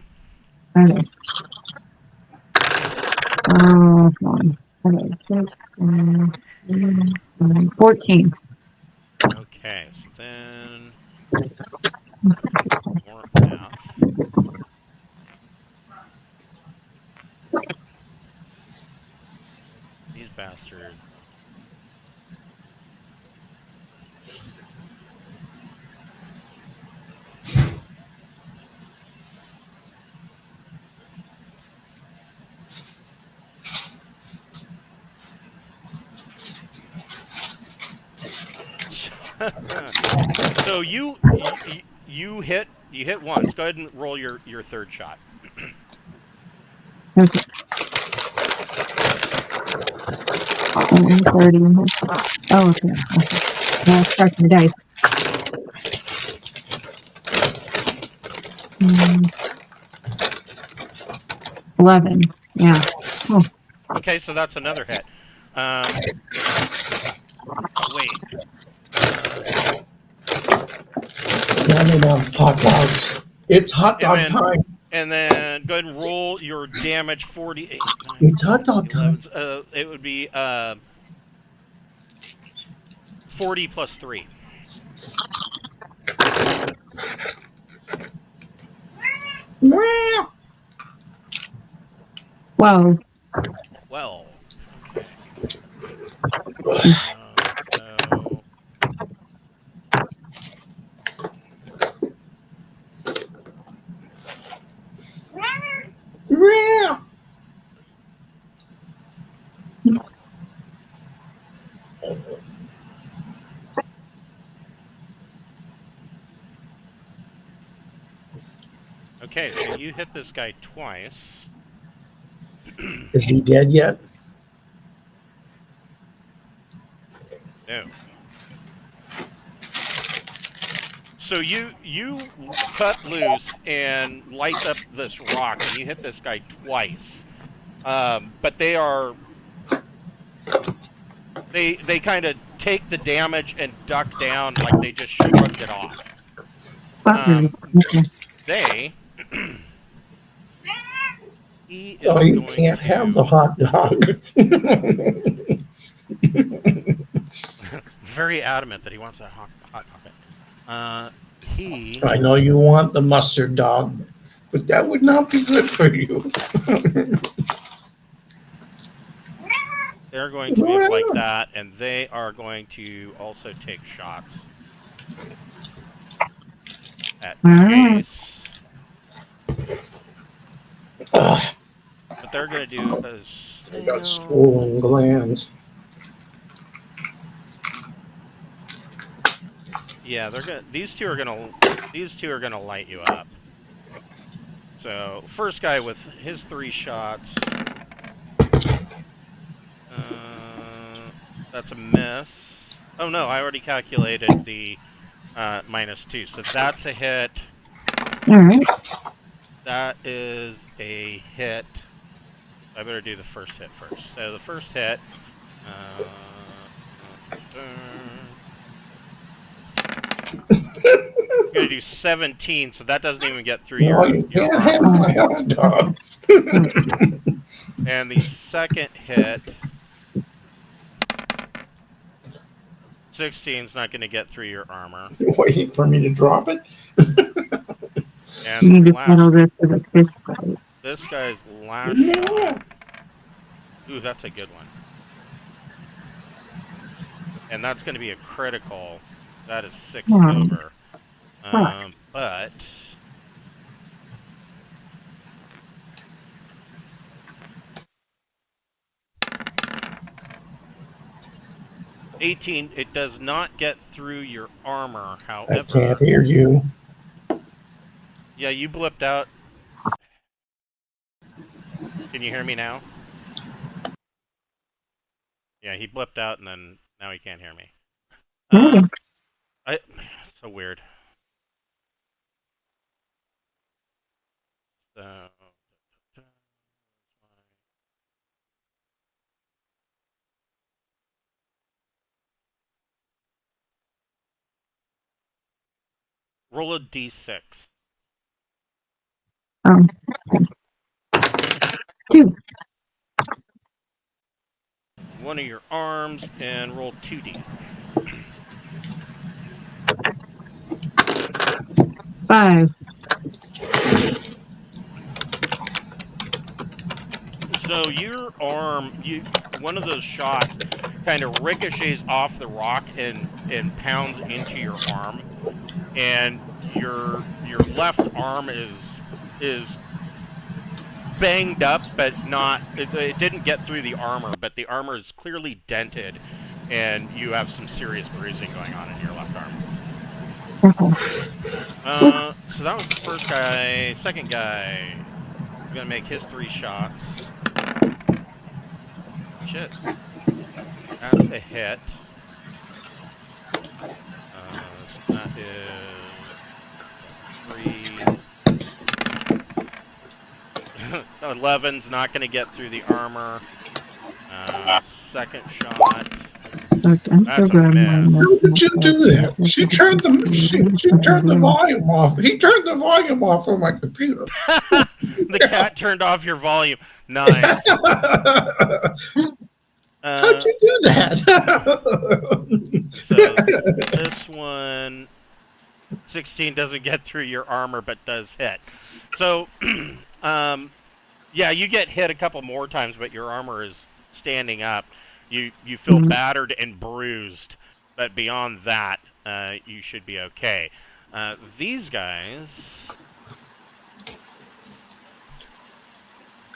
Okay. Oh, come on. Okay. 14. Okay. So then. More math. These bastards. So you hit once. Go ahead and roll your third shot. Okay. 30. Oh, okay. Now it's starting the dice. 11. Yeah. Oh, Okay, so that's another hit. Wait. Damn it, hot dogs. It's hot dog And time. then go ahead and roll your damage. 48. It's hot dog time. It would be 40 plus 3. wow. 12. Okay. So okay, so you hit this guy twice. Is he dead yet? So you cut loose and light up this rock, and you hit this guy twice. But they kind of take the damage and duck down like they just shrugged it off. Fuckers. Okay. They he is Oh, you going can't have the to hot dog. very adamant that he wants a hot pocket. He I know you want the mustard dog, but that would not be good for you. they're going to move like that, and they are going to also take shots at Alright. Chase. Ugh, But they're going to do a I got snail. swollen glands. Yeah, these two are gonna light you up. So first guy with his 3 shots. That's a miss. Oh no, I already calculated the -2, so that's a hit. Alright. That is a hit. I better do the first hit first. So the first hit. I'm gonna do 17, so that doesn't even get through No, your you can't armor. have my hot dog. And the second hit, 16 is not going to get through your armor. Waiting for me to drop it. And You need the to settle last, this with a fist fight. this guy's last No. shot. Ooh, that's a good one. And that's going to be a critical. That is 6 over. But 18, it does not get through your armor, I however. can't hear you. Yeah, you blipped out. Can you hear me now? Yeah, he blipped out and then now he can't hear me. So weird. So roll a d6. 2. One of your arms and roll 2d. 5. So your arm, one of those shots kind of ricochets off the rock and pounds into your arm, and your left arm is banged up, but not. It didn't get through the armor, but the armor is clearly dented, and you have some serious bruising going on in your left arm. So that was the first guy. Second guy, I'm gonna make his 3 shots. Shit, that's a hit. So that is 3. 11's not gonna get through the armor. Second shot. I'm That's still a grabbing miss. my How did you do that? She turned the volume off. He turned the volume off on my computer. The cat turned off your volume. Nice. How'd you do that? So this one, 16 doesn't get through your armor, but does hit. So, yeah, you get hit a couple more times, but your armor is standing up. You feel battered and bruised, but beyond that, you should be okay. These guys.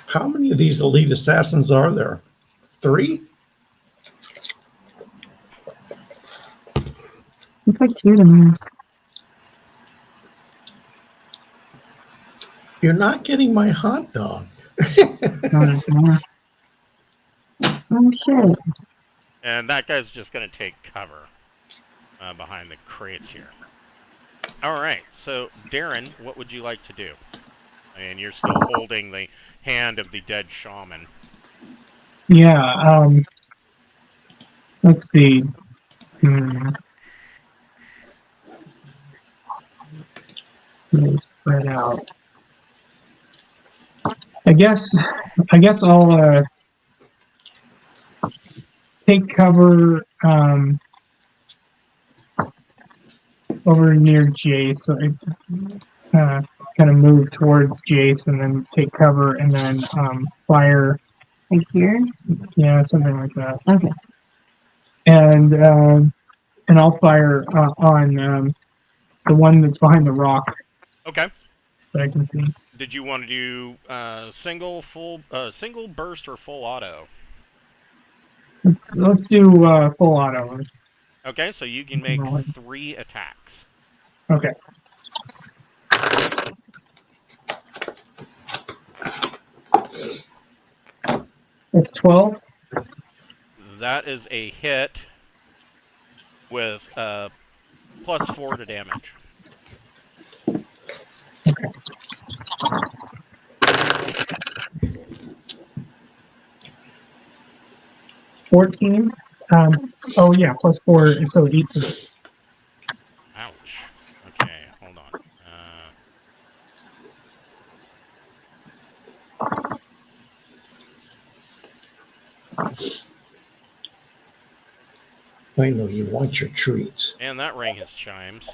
How many of these elite assassins are there? 3? It's like 2 to me. You're not getting my hot dog. Oh shit. And that guy's just going to take cover behind the crates here. All right. So, Darin, what would you like to do? And you're still holding the hand of the dead shaman. Yeah. Let's see. Hmm. Let me spread out. I guess. I guess I'll take cover over near Jace. So I kind of move towards Jace and then take cover and then fire. Like here? Yeah, something like that. Okay. And I'll fire on the one that's behind the rock Okay. that I can see. Did you want to do single burst or full auto? Let's do full auto. Okay, so you can make 3 attacks. Okay. It's 12. That is a hit with +4 to damage. 14. Oh yeah, +4, so 18. Ouch. Okay, hold on. I know you want your treats. And that rang his chimes.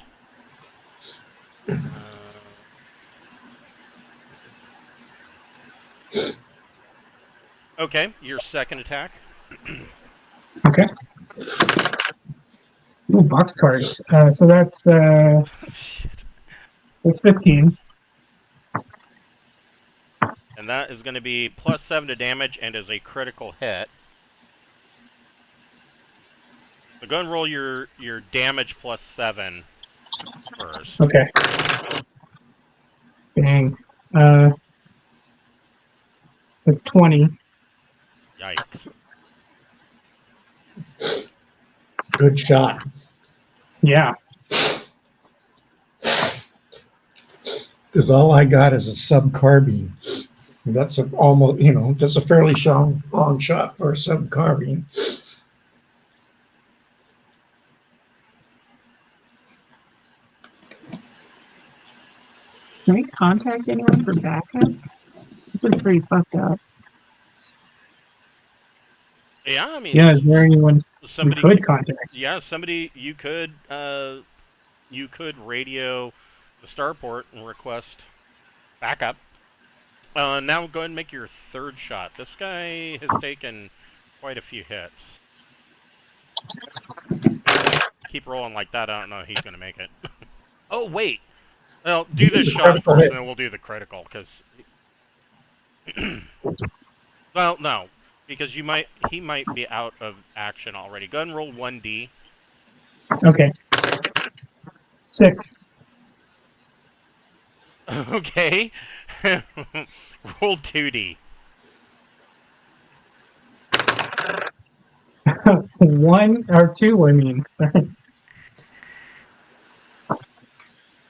Okay, your second attack. Okay. Ooh, box cards. So that's Shit. 15. And that is going to be +7 to damage and is a critical hit. So go and roll your damage +7 first. Okay. Dang. It's 20. Yikes. Good shot. Yeah. Because all I got is a sub carbine. That's a almost, that's a fairly long shot for a sub carbine. Can we contact anyone for backup? This is pretty fucked up. Yeah, I mean, Yeah, is there anyone we somebody could contact? Yeah, somebody you could radio the starport and request backup. Now go ahead and make your third shot. This guy has taken quite a few hits. Keep rolling like that, I don't know if he's going to make it. Oh, wait. Well, do this shot Critical first, hit. and then we'll do the critical, because... well, no. Because he might be out of action already. Go ahead and roll 1d. Okay. 6. Okay. Roll 2d. 1 or 2, I mean. Sorry.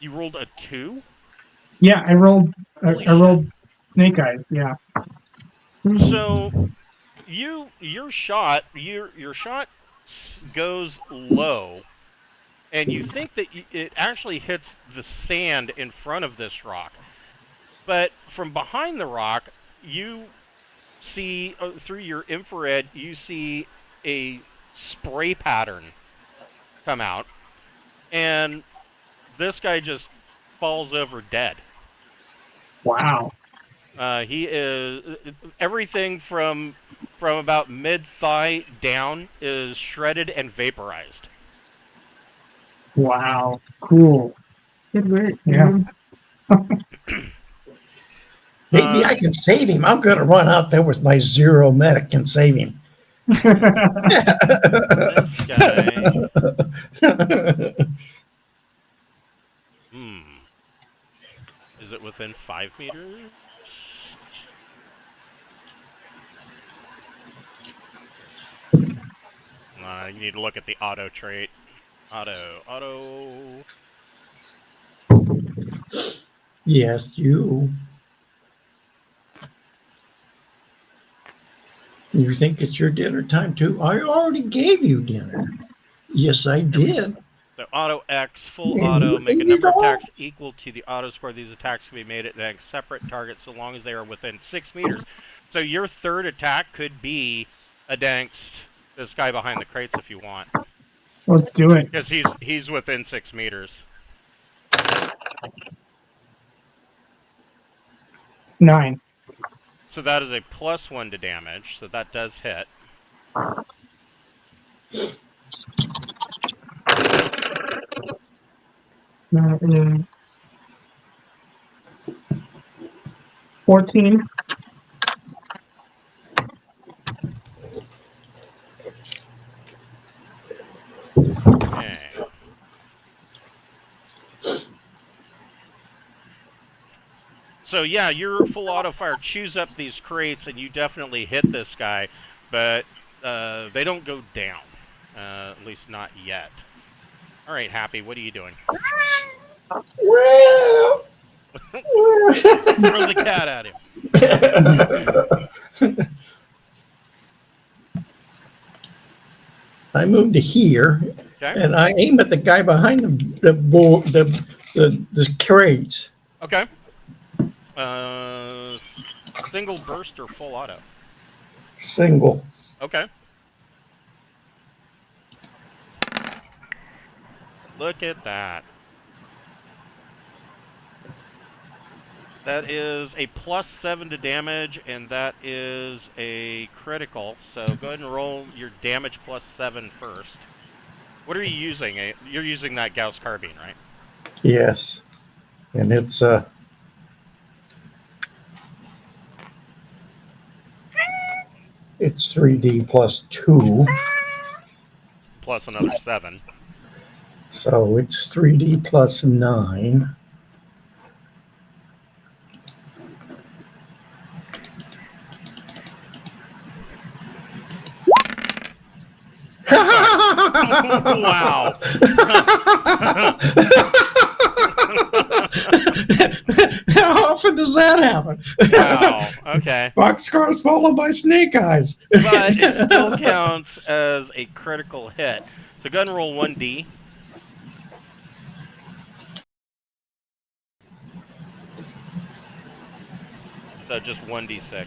You rolled a 2? Yeah, I rolled. Holy I rolled shit. snake eyes. Yeah. So your shot goes low, and you think that it actually hits the sand in front of this rock, but from behind the rock you see through your infrared you see a spray pattern come out, and this guy just falls over dead. Wow. He is everything from about mid thigh down is shredded and vaporized. Wow. Cool. Good work. Yeah. Maybe I can save him. I'm going to run out there with my zero medic and save him. This guy. Is it within 5 meters? You need to look at the auto trait. Auto. Yes, you. You think it's your dinner time too? I already gave you dinner. Yes, I There we go. did. So auto X, full And auto, you make a ate it number of all? attacks equal to the auto score. These attacks can be made at a separate target so long as they are within 6 meters. So your third attack could be against this guy behind the crates if you want. Let's do it. Because he's within 6 meters. 9. So that is a +1 to damage, so that does hit. That is 14. Okay. So yeah, your full auto fire chews up these crates, and you definitely hit this guy, but they don't go down. At least not yet. All right, Happy, what are you doing? Well, Throw the cat at him. I moved to here, Okay. and I aim at the guy behind the crates. Okay. Uh, Single burst or full auto? Single. Okay. Look at that. That is a +7 to damage, and that is a critical. So go ahead and roll your damage +7 first. What are you using? You're using that Gauss carbine, right? Yes, and it's 3D plus 2, Plus another 7. so it's 3D plus 9. Wow. How often does that happen? Wow. Okay. Boxcars followed by snake eyes. But it still counts as a critical hit. So go ahead and roll 1d. So just 1d6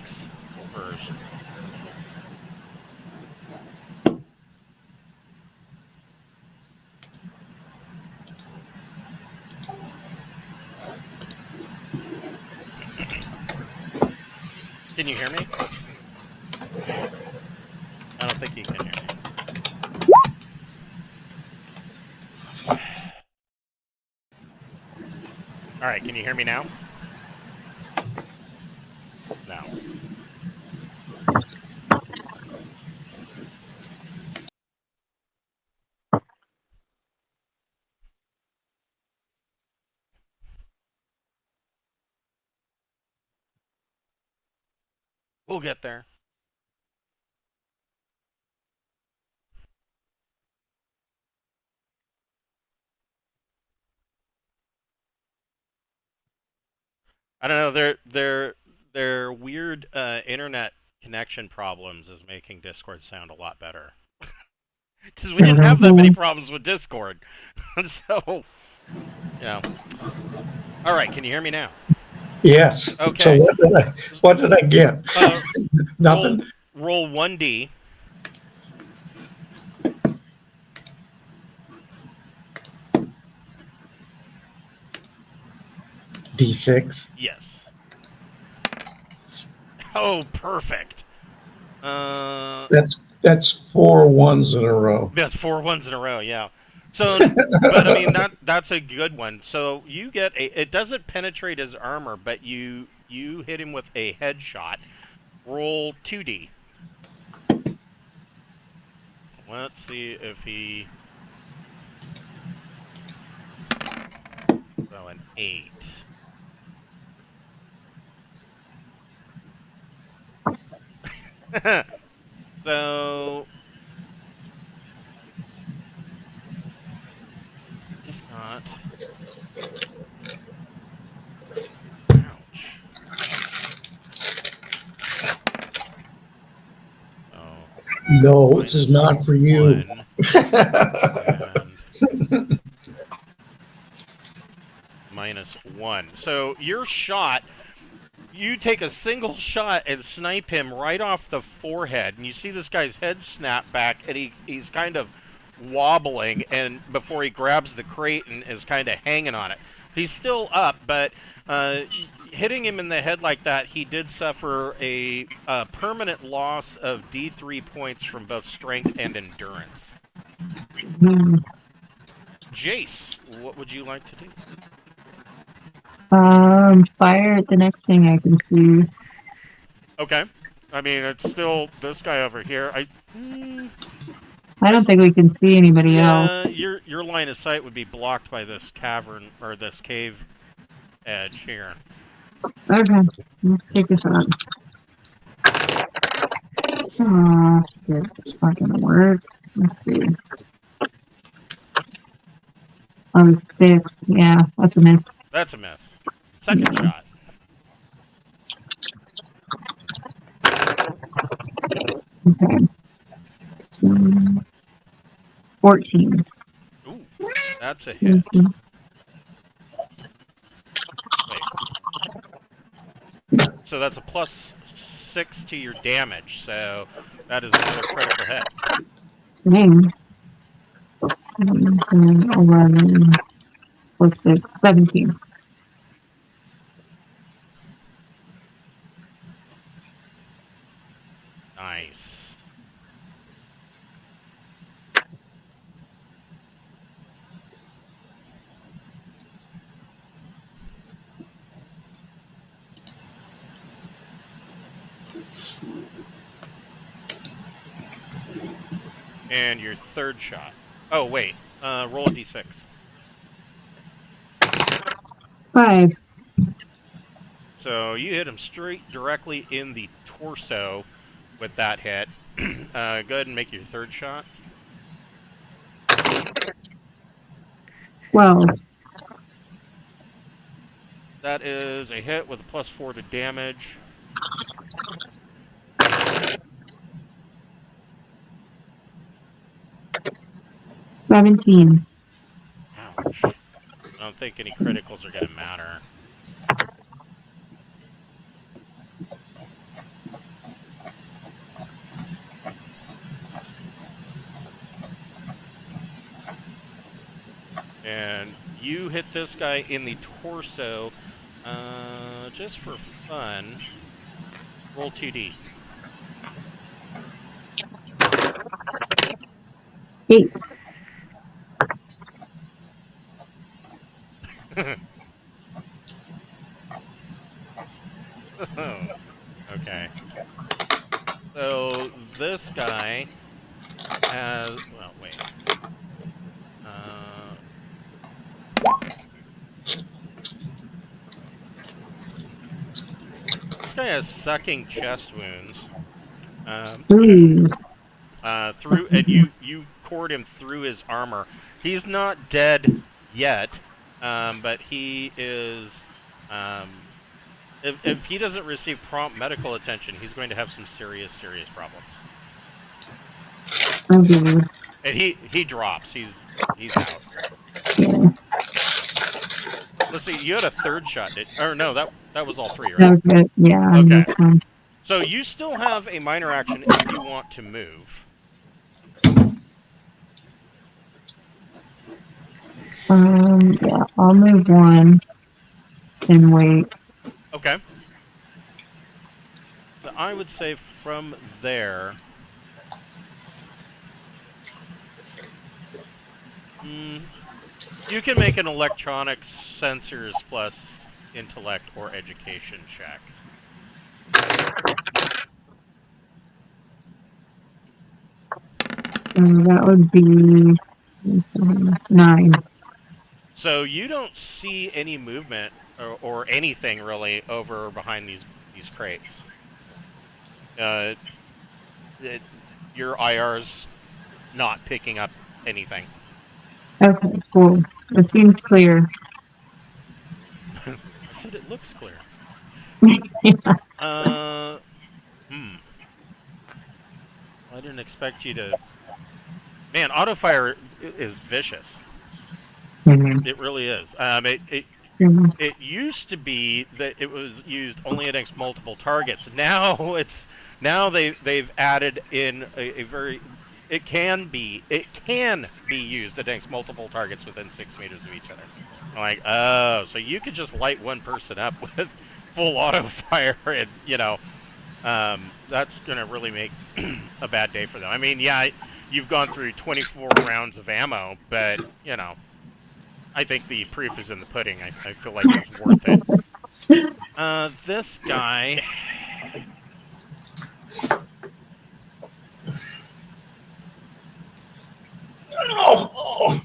first. Can you hear me? I don't think you can hear me. All right, can you hear me now? No. We'll get there. I don't know. Their weird internet connection problems is making Discord sound a lot better. Because we didn't have that many problems with Discord. So, you know. All right, can you hear me now? Yes. Okay. So what did I get? Nothing. Roll 1d. D6. Yes. Oh, perfect. That's 4 ones in a row. That's 4 ones in a row. Yeah. So, but I mean that's a good one. So you get it doesn't penetrate his armor, but you hit him with a headshot. Roll 2d. Let's see if he. So an 8. So if not, No, this is not for you. One, and -1. So your shot, you take a single shot and snipe him right off the forehead, and you see this guy's head snap back, and he's kind of wobbling, and before he grabs the crate and is kind of hanging on it. He's still up, but hitting him in the head like that, he did suffer a permanent loss of D3 points from both strength and endurance. Hmm. Jace, what would you like to do? Fire at the next thing I can see. Okay. I mean, it's still this guy over here. I don't think we can see anybody else. Yeah, your line of sight would be blocked by this cavern or this cave edge here. Okay, let's take a shot. Oh, shit, it's not gonna work. Let's see. Oh, 6. Yeah, that's a miss. That's a miss. Second shot. Okay. 14. Ooh, that's a hit. Mhm. Wait. So that's a +6 to your damage. So that is another critical hit. Dang. 11 plus 6, 17. Nice. And your third shot. Oh, wait. Roll a d6. 5. So you hit him straight directly in the torso with that hit. Go ahead and make your third shot. 12. That is a hit with a +4 to damage. $17. Ouch. I don't think any criticals are going to matter. And you hit this guy in the torso. Just for fun, roll 2d. 8. Okay. So this guy has. Well, wait. This guy has sucking chest wounds. Ooh. Through and you cored him through his armor. He's not dead yet, but he is. If he doesn't receive prompt medical attention, he's going to have some serious problems. Okay. And he drops. He's out. Yeah. Let's see. You had a third shot, or no? That was all 3, That right? was good. Yeah, Okay. this one. So you still have a minor action if you want to move. Yeah, I'll move 1 and wait. Okay. So I would say from there. You can make an electronics sensors plus intellect or education check. That would be 9. So you don't see any movement or anything really over behind these crates. Your IR's not picking up anything. Okay, cool. It seems clear. I said it looks clear. Yeah. Why didn't expect you to. Man, auto fire is vicious. Mhm. It really is. It used to be that it was used only against multiple targets. Now they've added in a very it can be used against multiple targets within 6 meters of each other. I'm like, oh, so you could just light one person up with full auto fire, and that's gonna really make a bad day for them. I mean, yeah, you've gone through 24 rounds of ammo, but I think the proof is in the pudding. I feel like it was worth it. This guy. Oh,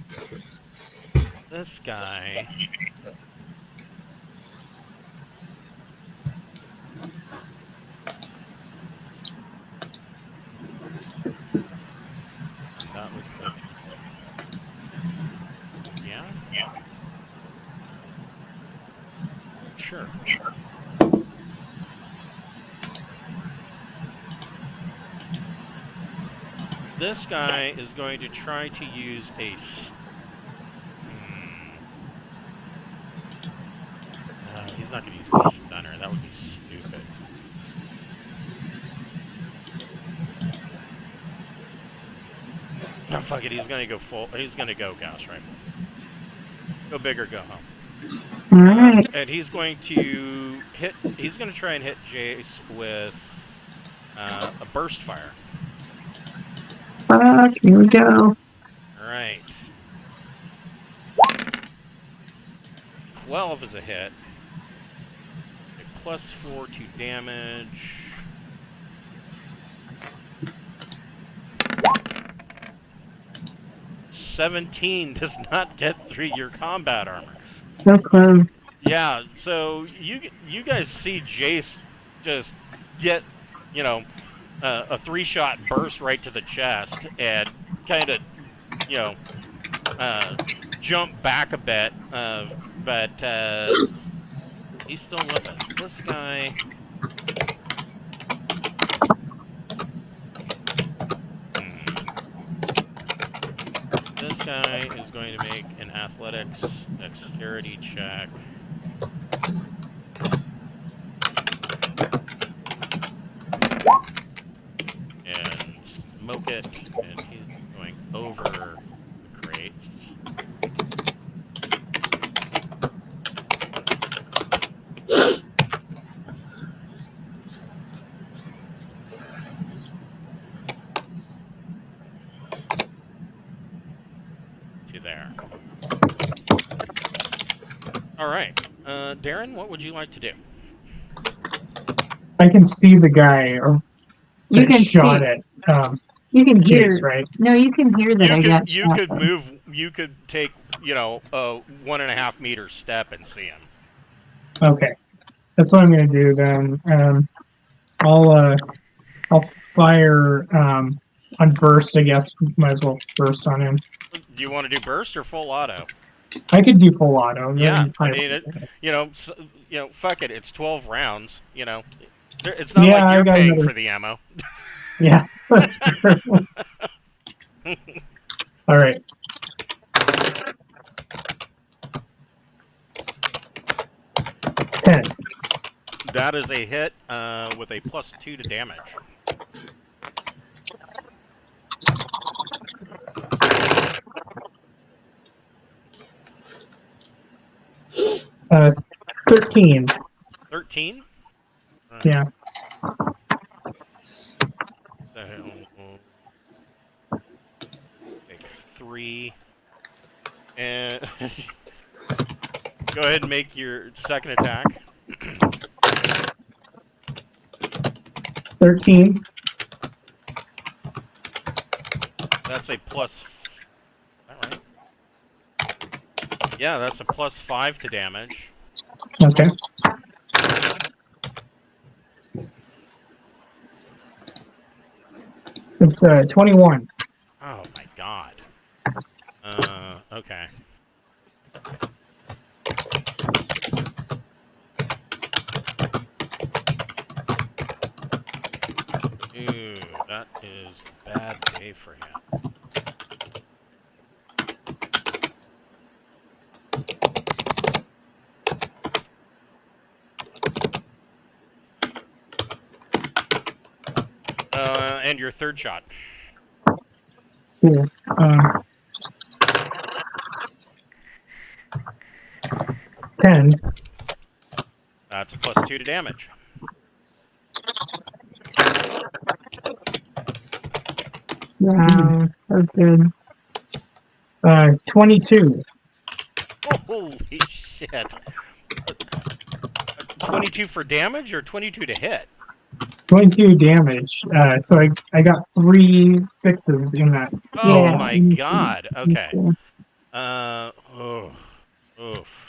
This guy. That looks like. Yeah? Sure. This guy is going to try to use a. No, he's not going to use a stunner. That would be stupid. No, fuck it. He's going to go full. He's going to go Gauss rifle. Go big or go home. All right. And he's going to hit. He's going to try and hit Jace with a burst fire. Fuck. Here we go. All right. 12 is a hit. A +4 to damage. $17 does not get through your combat armor. So close. Yeah, so you guys see Jace just get, a 3-shot burst right to the chest and kind of, jump back a bit, but he's still with us. This guy. This guy is going to make an athletics dexterity check. And smoke it, and he's going over the crates. To there. All right, Darin, what would you like to do? I can see the guy or You that can shot see. it. You can hear. Jace, right? No, you can hear that I got You shot. could move. You could take a 1.5 meter step and see him. Okay, that's what I'm gonna do then. I'll fire on burst. I guess might as well burst on him. Do you want to do burst or full auto? I could do full auto. Yeah, Then I mean it. Fuck it. It's 12 rounds. It's not Yeah, like I you're got paying another- for the ammo. Yeah, that's true. All right. Ten. That is a hit with a +2 to damage. Uh, 13. 13. Yeah. Take 3. And go ahead and make your second attack. 13. That's a plus. All right. Yeah, that's a +5 to damage. Okay. It's 21. Oh my god. Okay. Ooh, that is a bad day for him. And your third shot. Cool. 10. That's a +2 to damage. Wow, that's good. 22. Holy shit. 22 for damage or 22 to hit? 22 damage. So I got 3 6s in that. Oh Yeah. my god. Okay. Oof.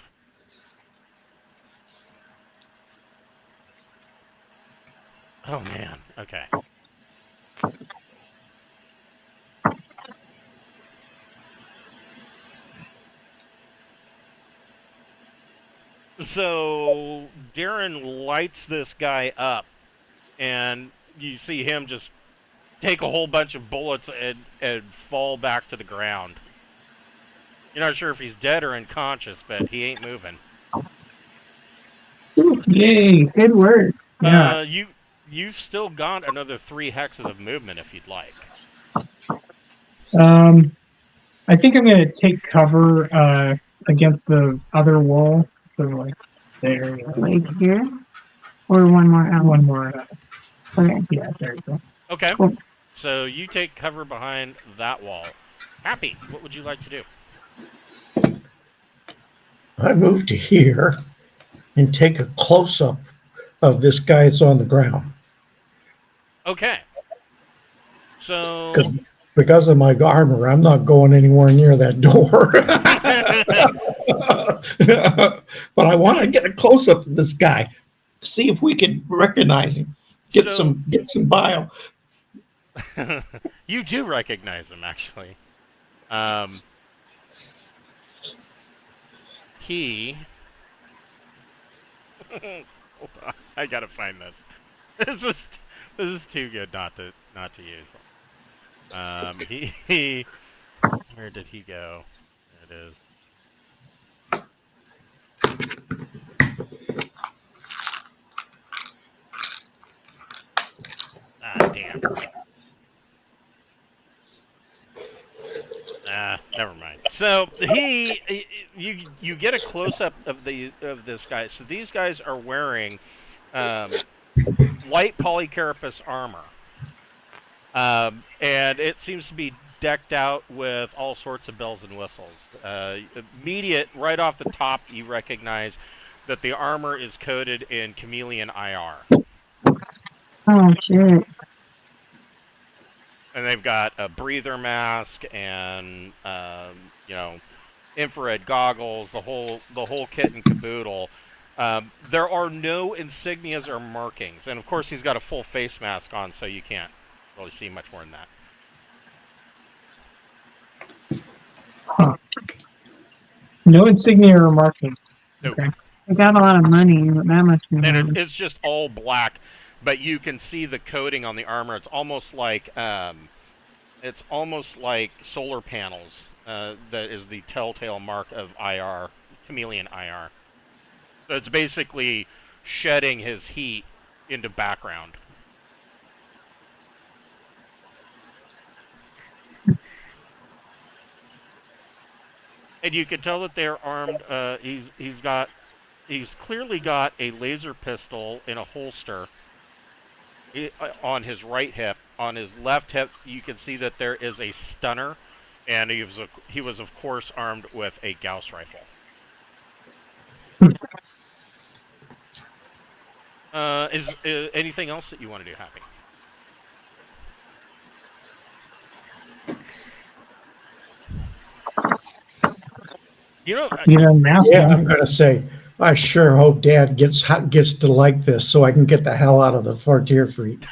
Oh man. Okay. So Darin lights this guy up, and you see him just take a whole bunch of bullets and fall back to the ground. You're not sure if he's dead or unconscious, but he ain't moving. Yay. Good work. Yeah. You've still got another 3 hexes of movement if you'd like. I think I'm going to take cover against the other wall. So, like, there. Like here, or one more out. One more. Okay. Yeah, there you go. Okay. Cool. So you take cover behind that wall. Happy, what would you like to do? I move to here and take a close-up of this guy that's on the ground. Okay. So Because of my armor, I'm not going anywhere near that door. But I want to get a close-up of this guy, see if we can recognize him, get some bio. You do recognize him, actually. He. Hold on, I gotta find this. This is too good not to use. He where did he go? There it is. Ah, damn. Never mind. So you get a close up of this guy. So these guys are wearing white polycarapace armor, and it seems to be decked out with all sorts of bells and whistles. Immediate right off the top, you recognize that the armor is coated in chameleon IR. Oh shit. And they've got a breather mask and infrared goggles, the whole kit and caboodle. There are no insignias or markings, and of course he's got a full face mask on, so you can't really see much more than that. Huh. No insignia or markings. Nope. Okay. I got a lot of money, but that much money. And it's just all black, but you can see the coating on the armor. It's almost like solar panels. That is the telltale mark of IR, chameleon IR. So it's basically shedding his heat into background. And you can tell that they're armed. He's clearly got a laser pistol in a holster on his right hip. On his left hip, you can see that there is a stunner, and he was of course armed with a Gauss rifle. Is anything else that you want to do, Happy? Mask. Yeah, I'm going to say, I sure hope Dad gets to like this so I can get the hell out of the Frontier Fleet.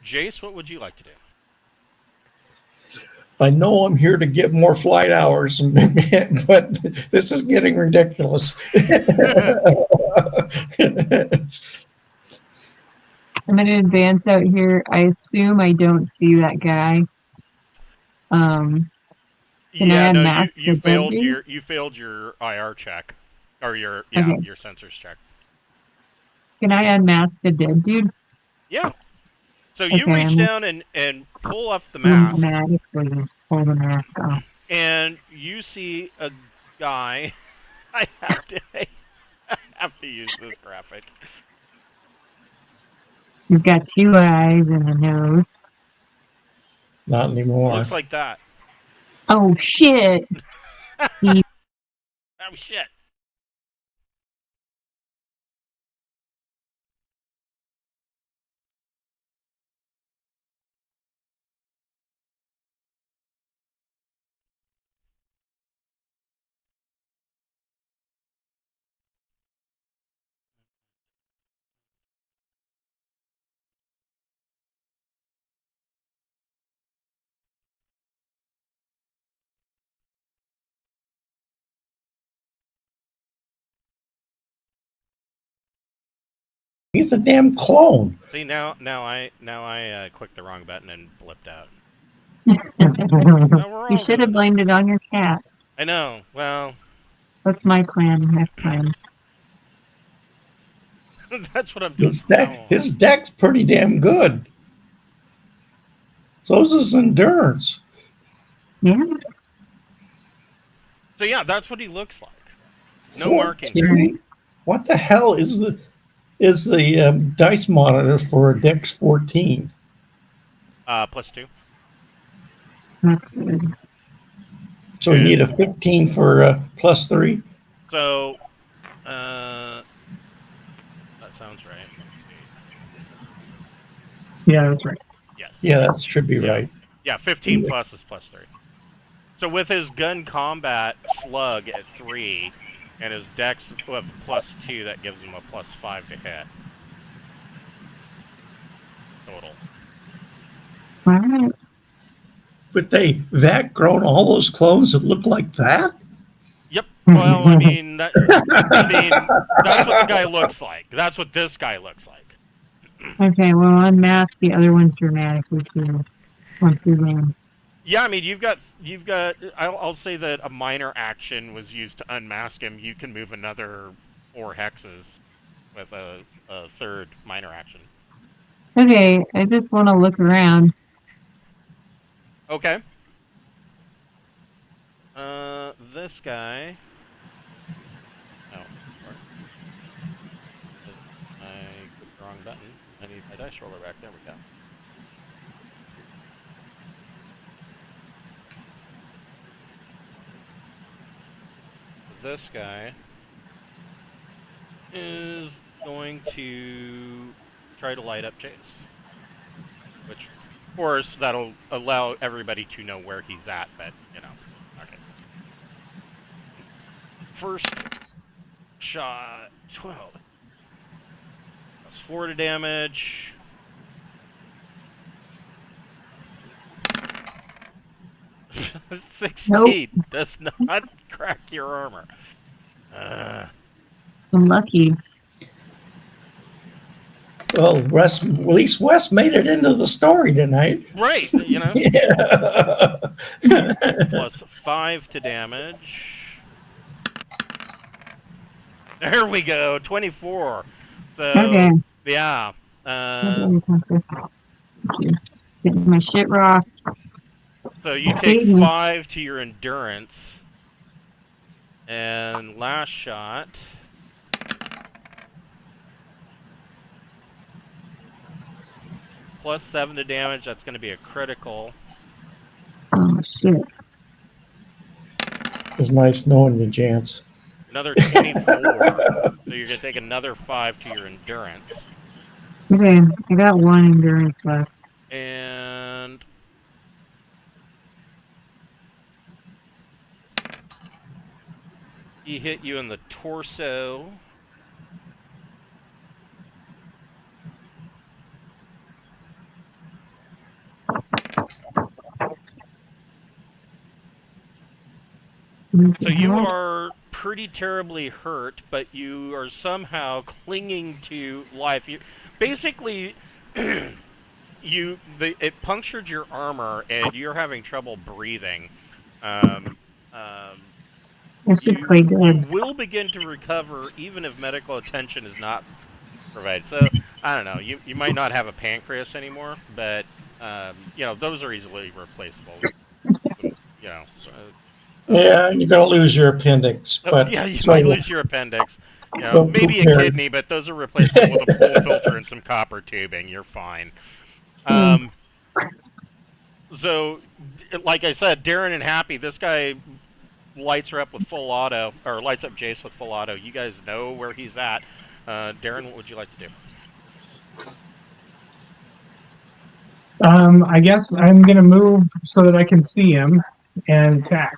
Jace, what would you like to do? I know I'm here to get more flight hours, but this is getting ridiculous. I'm gonna advance out here. I assume I don't see that guy. Um, can I Yeah, no, unmask the dead dude? you failed your IR check, or Okay. your sensors check. Can I unmask the dead dude? Yeah. So you Okay, reach I'm down and pull off the mask, automatically pull the mask off. and you see a guy. I have to use this graphic. He's got two eyes and a nose. Not anymore. Looks like that. Oh shit! Oh shit. He's a damn clone. See now I clicked the wrong button and blipped out. Now we're You all should have gonna. blamed it on your cat. I know. Well, That's my plan next time. that's what I'm doing from now on. His deck's pretty damn good. So's his endurance. Yeah. So yeah, that's what he looks like. No 14? markings. What the hell is the dice monitor for a Dex 14? +2. That's good. So you need a 15 for +3? So, that sounds right. Yeah, that's right. Yes. Yeah, that should be right. Yeah, 15 plus is +3. So with his gun combat slug at 3, and his dex with +2, that gives him a +5 to hit. Total. Alright. But that grown all those clones that look like that? Yep. Well, I mean, that's what the guy looks like. That's what this guy looks like. Okay, well, unmask the other ones dramatically too. Once we land. Yeah, I mean, you've got. I'll say that a minor action was used to unmask him. You can move another 4 hexes with a third minor action. Okay, I just want to look around. Okay. This guy. Oh, sorry. I clicked the wrong button. I need my dice roller back. There we go. This guy is going to try to light up Chase. Which, of course, that'll allow everybody to know where he's at, but, you know. Okay. First shot, 12. That's 4 to damage. Nope. 16 does not crack your armor. I'm lucky. Well, at least Wes made it into the story tonight. Right, you know. Yeah. +5 to damage. There we go, 24. So, Okay. yeah. Getting my shit rocked. So you take Save me. 5 to your endurance. And last shot. +7 to damage, that's going to be a critical. Oh shit. It's nice knowing you, Jance. Another 24. So you're going to take another 5 to your endurance. Okay, I got 1 endurance left. And he hit you in the torso. So you are pretty terribly hurt, but you are somehow clinging to life. Basically, it punctured your armor, and you're having trouble breathing. Um, um, I should play you good. will begin to recover even if medical attention is not provided. So I don't know. You might not have a pancreas anymore, but those are easily replaceable with some, Yeah, you're gonna lose your appendix, but yeah, you might so lose your appendix. who Maybe a cares? kidney, but those are replaceable with a pool filter and some copper tubing. You're fine. Mm. Um, so, like I said, Darin and Happy, this guy lights her up with full auto, or lights up Jace with full auto. You guys know where he's at. Darin, what would you like to do? I guess I'm gonna move so that I can see him and attack.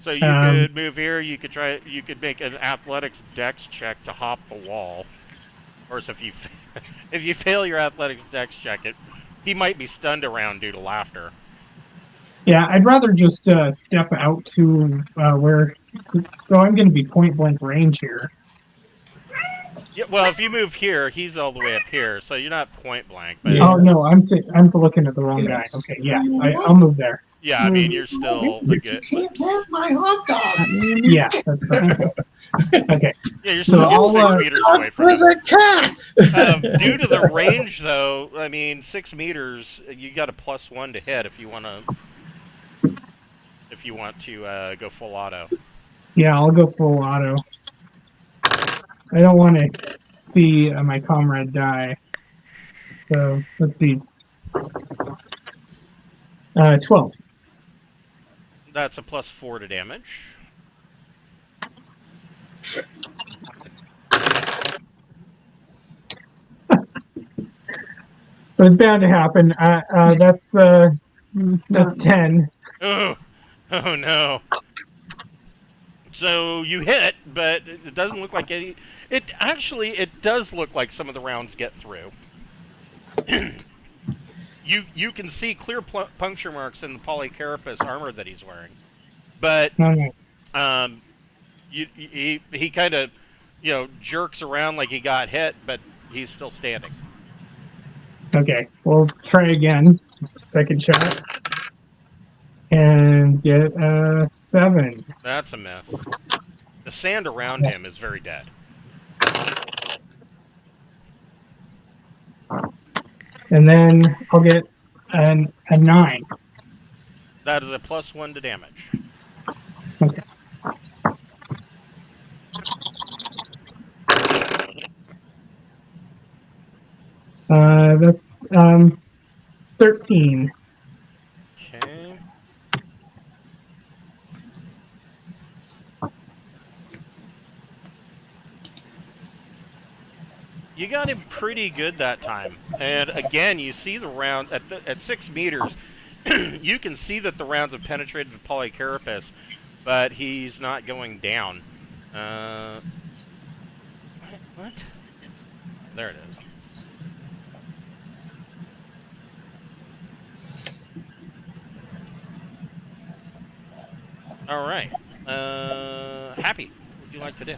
So you Um, could move here. You could make an athletics dex check to hop the wall. Of course, if you if you fail your athletics dex check, he might be stunned around due to laughter. yeah, I'd rather just step out to where. So I'm going to be point blank range here. Yeah, well, if you move here, he's all the way up here, so you're not point blank. But Yeah. Oh no, I'm looking at the wrong guy. Yes. Okay, yeah, I'll move there. yeah, I mean you're still a But you good. can't have my hot dog. Yeah, that's right. Okay, Yeah, you're so still I'll, 6 meters away from For him. the cat. Due to the range, though, I mean 6 meters, you got a +1 to hit if you want to go full auto. yeah, I'll go full auto. I don't want to see my comrade die. So let's see. 12. That's a +4 to damage. It was bound to happen. That's 10. Oh no. So you hit, but it doesn't look like any. It does look like some of the rounds get through. You can see clear puncture marks in the polycarapace armor that he's wearing, but No. he kind of jerks around like he got hit, but he's still standing. Okay, we'll try again. Second shot. And get 7. That's a miss. The sand around him is very dead. And then I'll get a 9. That is a +1 to damage. Okay. That's 13. Okay. You got him pretty good that time. And again, you see the round at 6 meters. You can see that the rounds have penetrated the polycarapace, but he's not going down. What? There it is. All right. Happy. What would you like to do?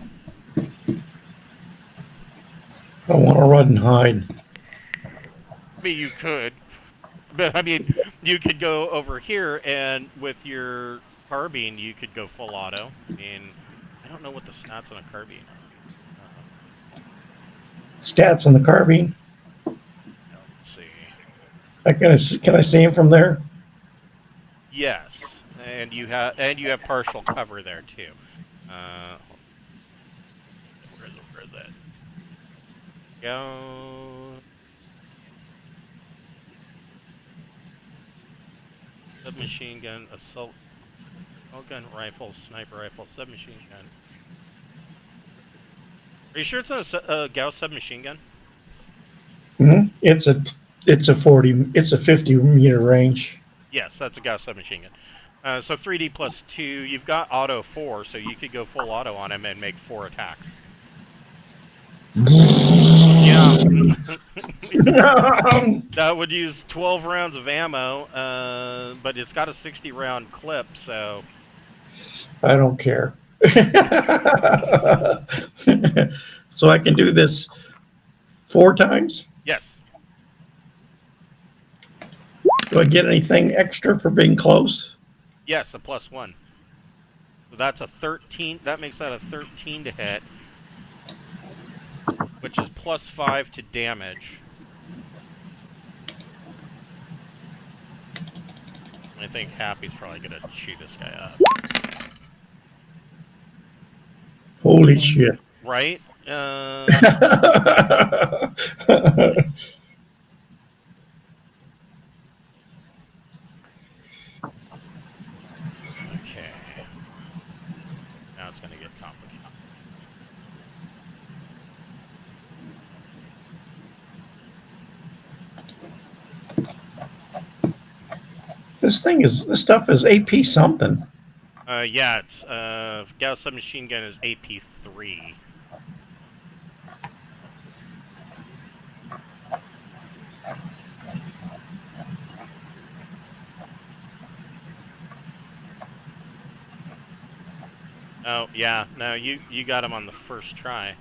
I want to run and hide. I mean, you could, but I mean, you could go over here and with your carbine, you could go full auto. I mean, I don't know what the stats on a carbine are. Stats on the carbine. Let's see. Can I see him from there? Yes, and you have partial cover there too. Where is it? Go. Submachine gun, assault gun rifle, sniper rifle, submachine gun. Are you sure it's not a Gauss submachine gun? Mm-hmm. It's a 50-meter range. Yes, that's a Gauss submachine gun. So 3D plus 2, you've got auto 4, so you could go full auto on him and make 4 attacks. Yeah. That would use 12 rounds of ammo, but it's got a 60-round clip, so I don't care. So I can do this 4 times? Yes. Do I get anything extra for being close? Yes, a +1. So that's a 13. That makes that a 13 to hit, which is +5 to damage. I think Happy's probably gonna chew this guy up. Holy shit. Right? Okay. Now it's gonna get complicated. This stuff is AP something. Yeah, it's Gauss submachine gun is AP3. Oh yeah, no, you got him on the first try.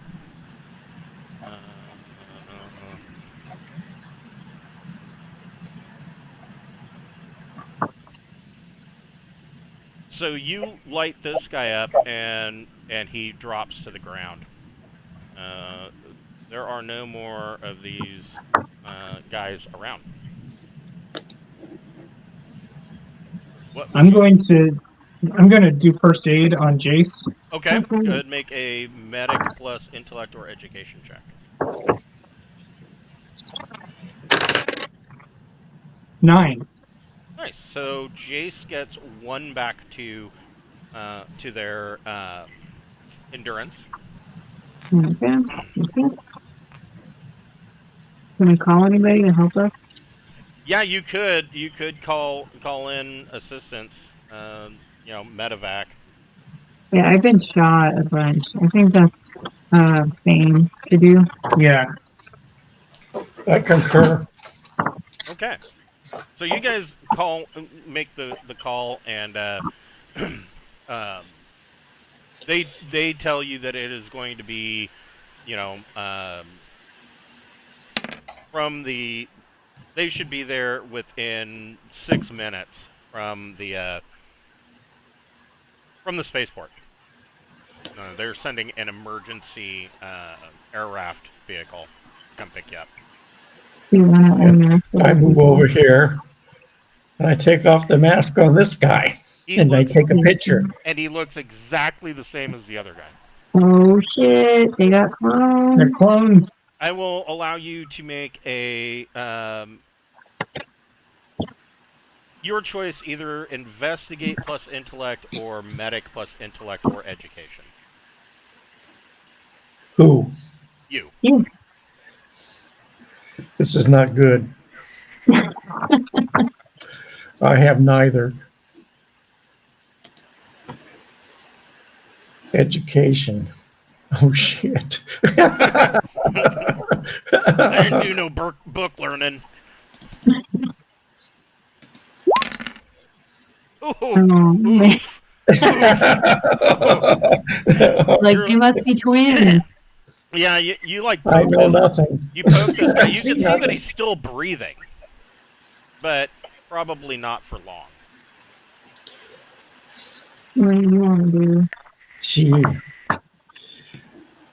So you light this guy up, and he drops to the ground. There are no more of these guys around. What? I'm going to do first aid on Jace. Okay, Okay. go ahead and make a medic plus intellect or education check. 9. Nice. So Jace gets 1 back to their endurance. Okay. Okay. Can we call anybody to help us? Yeah, you could call in assistance. Medevac. Yeah, I've been shot a bunch. I think that's same to do. Yeah. I concur. Okay. So you guys make the call, and they tell you that it is going to be, from the they should be there within 6 minutes from the spaceport. They're sending an emergency air raft vehicle to come pick you up. Do you want to And I move over here and I take off the mask on this guy and I take a picture. And he looks exactly the same as the other guy. Oh shit! They got clones. They're clones. I will allow you to make a your choice, either investigate plus intellect or medic plus intellect or education. Who? You. You. This is not good. I have neither. Education. Oh shit. I didn't do no book learning. Ooh, Oh, man. oof. Like you must be twins. Yeah, you like I poke know this. nothing. You poke this guy. I You see can see that nothing. he's still breathing, but probably not for long. What do you want to do? Gee,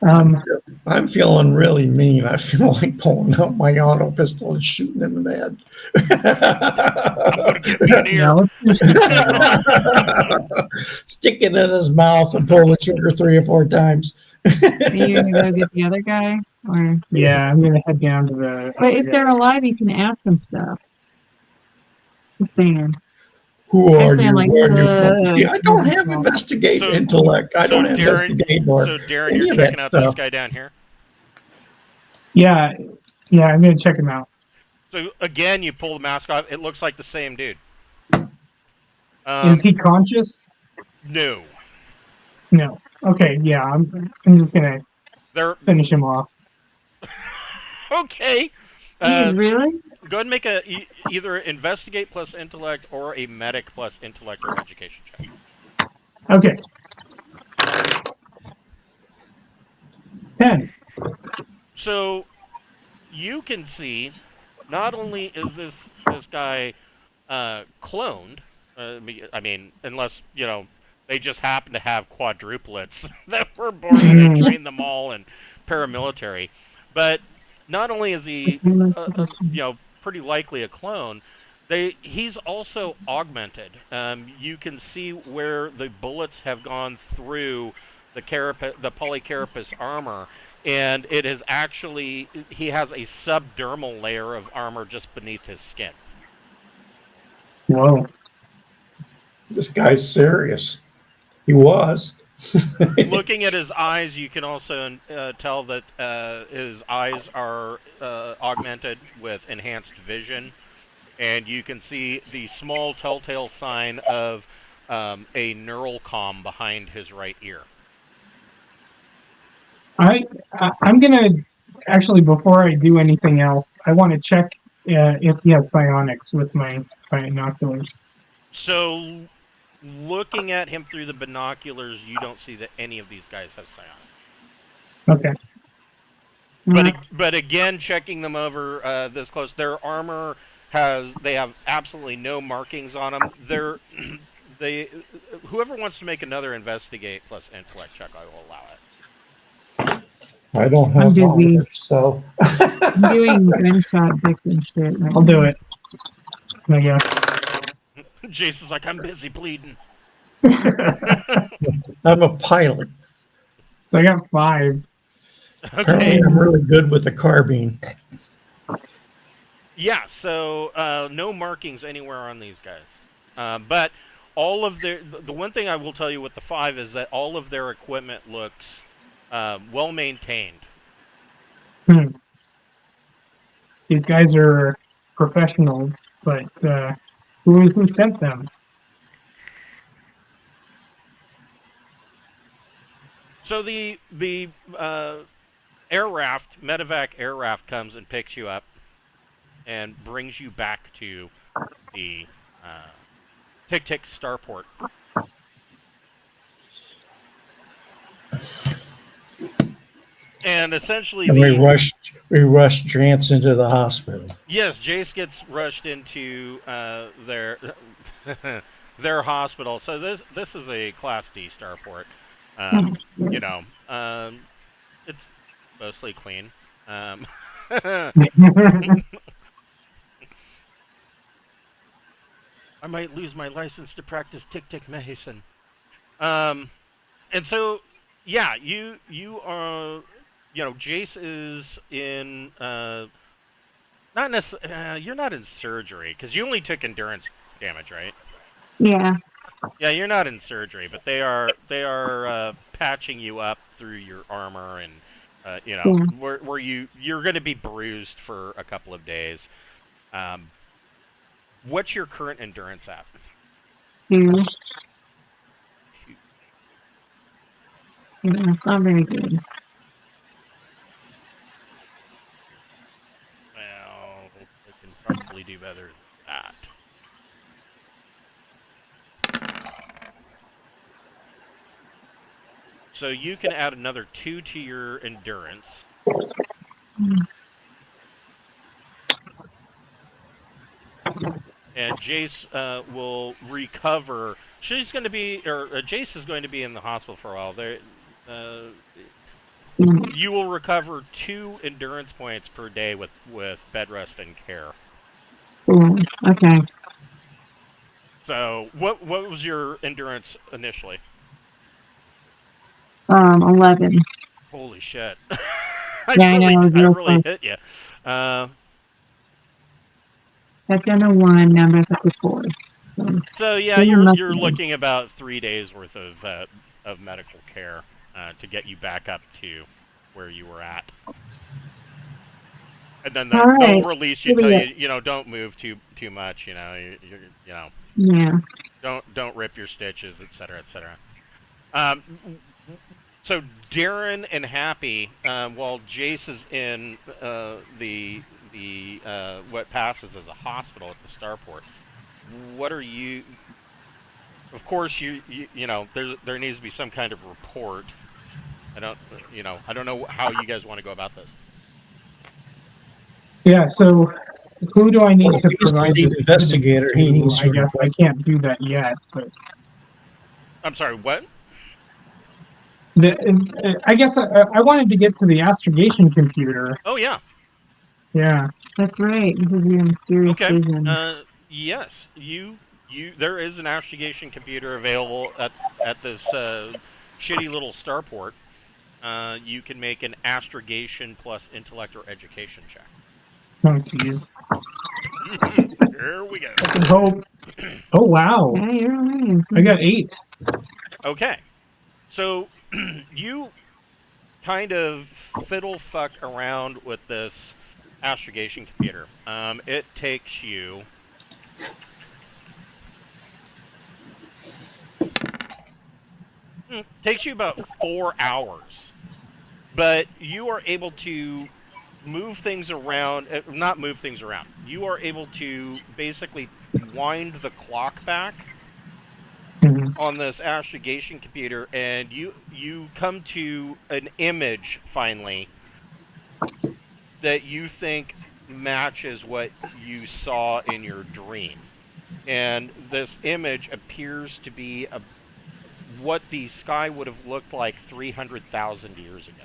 Um, I'm feeling really mean. I feel like pulling out my auto pistol and shooting him in the head. I'm gonna get me in yeah, here. let's finish this thing off. Stick it in his mouth and pull the trigger 3 or 4 times. Are you gonna go get the other guy, or? Yeah, I'm going to head down to the. But if they're alive, you can ask them stuff. Just saying. Who are Actually, you? I'm like, Where are you from? See, I don't have well, investigate So- intellect. I don't have Darin, investigate or Darin, any you're of that checking out this stuff. guy down here. Yeah, I'm going to check him out. So again, you pull the mask off. It looks like the same dude. Is he conscious? No. No. Okay, yeah, I'm just going to They're finish him off. okay. Geez, really? Go ahead and make either investigate plus intellect or a medic plus intellect or education check. Okay. 10. So you can see, not only is this guy cloned, I mean, unless they just happen to have quadruplets that were born and then trained them all in paramilitary, but not only is he pretty likely a clone, he's also augmented. You can see where the bullets have gone through the polycarapace armor, and it is actually he has a subdermal layer of armor just beneath his skin. Whoa. This guy's serious. He was. Looking at his eyes, you can also tell that his eyes are augmented with enhanced vision, and you can see the small telltale sign of a neural comm behind his right ear. I'm gonna actually, before I do anything else, I want to check if he has psionics with my binoculars. So, looking at him through the binoculars, you don't see that any of these guys have psionics. Okay. But again, checking them over this close, their armor they have absolutely no markings on them. They whoever wants to make another investigate plus intellect check, I will allow it. I don't I'm have busy. either, so I'm doing gunshot victim shit. Right I'll now. do it. I guess. Jason's like, I'm busy bleeding. I'm a pilot. So I got 5. Apparently, Okay. I'm really good with the carbine. Yeah. So no markings anywhere on these guys, but all of the one thing I will tell you with the 5 is that all of their equipment looks well maintained. These guys are professionals, but who sent them? So the air raft, medevac air raft, comes and picks you up and brings you back to the Tick Tick starport. And essentially, And we rushed Drance into the hospital. yes, Jace gets rushed into their their hospital. So this is a Class D starport. You know, it's mostly clean. I might lose my license to practice Tick Tick Mason. And so, yeah, you are, Jace is in not necessarily. You're not in surgery because you only took endurance damage, right? Yeah. Yeah, you're not in surgery, but they are patching you up through your armor, and Yeah. where you're going to be bruised for a couple of days. What's your current endurance at? 2. Yeah, it's not very good. Well, I can probably do better than that. So you can add another 2 to your endurance. And Jace will recover. She's going to be, or Jace is going to be in the hospital for a while. You will recover 2 endurance points per day with bed rest and care. Cool. Okay. So what was your endurance initially? 11. Holy shit! Yeah, I know. It was I real really close. hit you. That's down to 1. Now I'm back up to 4. So yeah, you're looking about 3 days worth of medical care to get you back up to where you were at, and then All they'll right. release you, tell you don't move too much, Yeah. don't rip your stitches, etc., etc. So Darin and Happy, while Jace is in the what passes as a hospital at the starport, what are you of course, you know, there needs to be some kind of report. I don't know how you guys want to go about this. Yeah, so who do I need Well, to he's the provide lead this evidence investigator. He to? needs I to guess I report. can't do that yet, but I'm sorry, what? I guess I wanted to get to the astrogation computer. Oh yeah. Yeah. That's right, because of your mysterious Okay. vision. Yes, there is an astrogation computer available at this shitty little starport. You can make an astrogation plus intellect or education check. Oh, geez. Here we go. I can hope. Oh, wow. Yeah, you're right. I got 8. Okay. So you kind of fiddle fuck around with this astrogation computer. It takes you about 4 hours, but you are able to move things around. Not move things around. You are able to basically wind the clock back Mhm. on this astrogation computer, and you come to an image finally that you think matches what you saw in your dream. And this image appears to be what the sky would have looked like 300,000 years ago.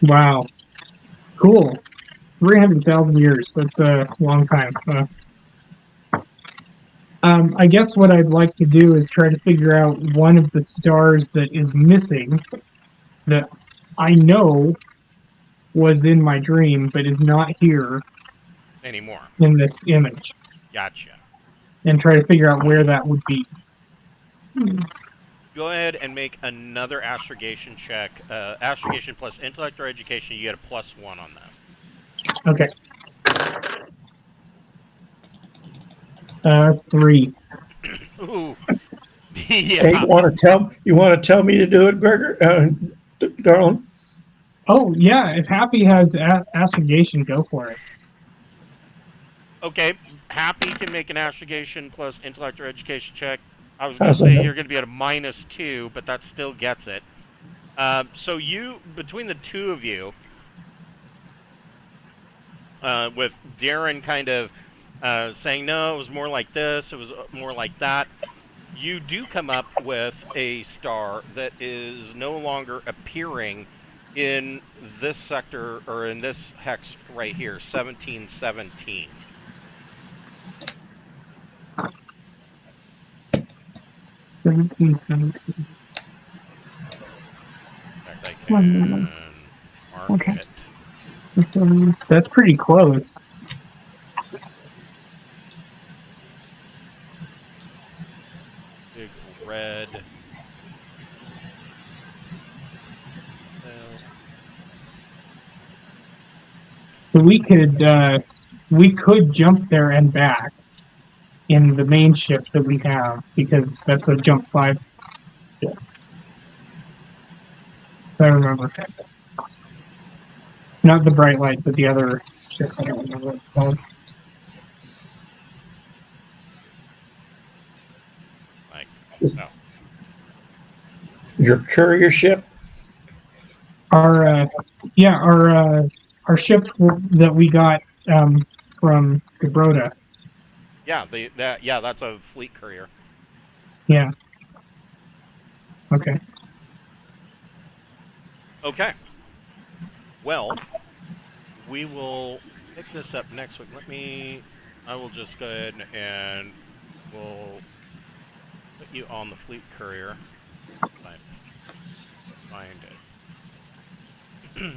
Wow. Cool. 300,000 years. That's a long time. I guess what I'd like to do is try to figure out one of the stars that is missing that I know was in my dream, but is not here Anymore. in this image, Gotcha. and try to figure out where that would be. Go ahead and make another astrogation check. Astrogation plus intellect or education, you get a +1 on Okay. 3. this. Ooh. Hey, Yeah. you want to tell me to do it, Gregor, darling? Oh, yeah. If Happy has astrogation, go for it. Okay. Happy can make an astrogation plus intellect or education check. I was going to How's say that? you're going to be at a -2, but that still gets it. So between the two of you, with Darin kind of saying, no, it was more like this, it was more like that, you do come up with a star that is no longer appearing in this sector or in this hex right here, 1717. 1717. In fact, I 1 minute. can mark Okay. it. So, That's pretty close. Big red. Well, So we could jump there and back in the main ship that we have because that's a jump 5 ship. If I remember. Not the bright light, but the other ship. I don't remember what it's called. like, Is no. your courier ship? Our our ship that we got from Gibraltar. Yeah, that's a fleet courier. Yeah. Okay. Okay. Well, we will pick this up next week. I will just go ahead and we'll put you on the fleet courier. If I find it.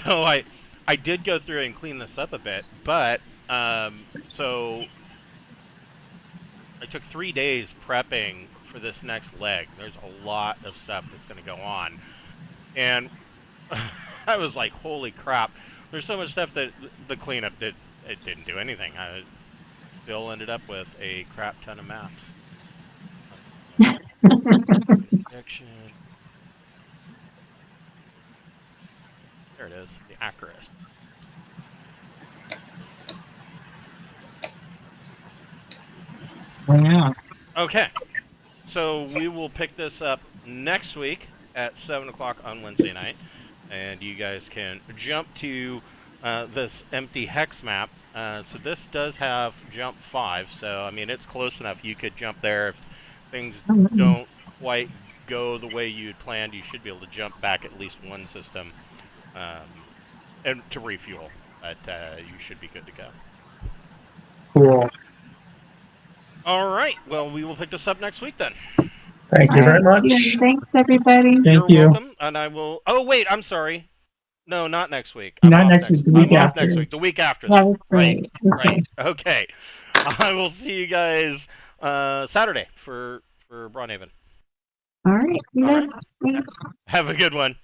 So I did go through and clean this up a bit, but so I took 3 days prepping for this next leg. There's a lot of stuff that's going to go on, and I was like, holy crap! There's so much stuff that the cleanup didn't do anything. I still ended up with a crap ton of maps. Section. There it is. The Acarus. Yeah. Okay. So we will pick this up next week at 7 o'clock on Wednesday night. And you guys can jump to this empty hex map. So this does have jump 5. So, I mean, it's close enough. You could jump there if things don't quite go the way you'd planned. You should be able to jump back at least one system and to refuel. But you should be good to go. Cool. All right. Well, we will pick this up next week then. Thank you very Alright, much. yeah, thanks, everybody. Thank You're you. welcome. And I will. Oh, wait. I'm sorry. No, not next week. I'm Not off next week, the I'm week off after. next week. The week after. Yeah, That. that's right. Okay. Right. Okay. I will see you guys Saturday for Braunhaven. All right. See you All then. right. Thanks. Have a good one.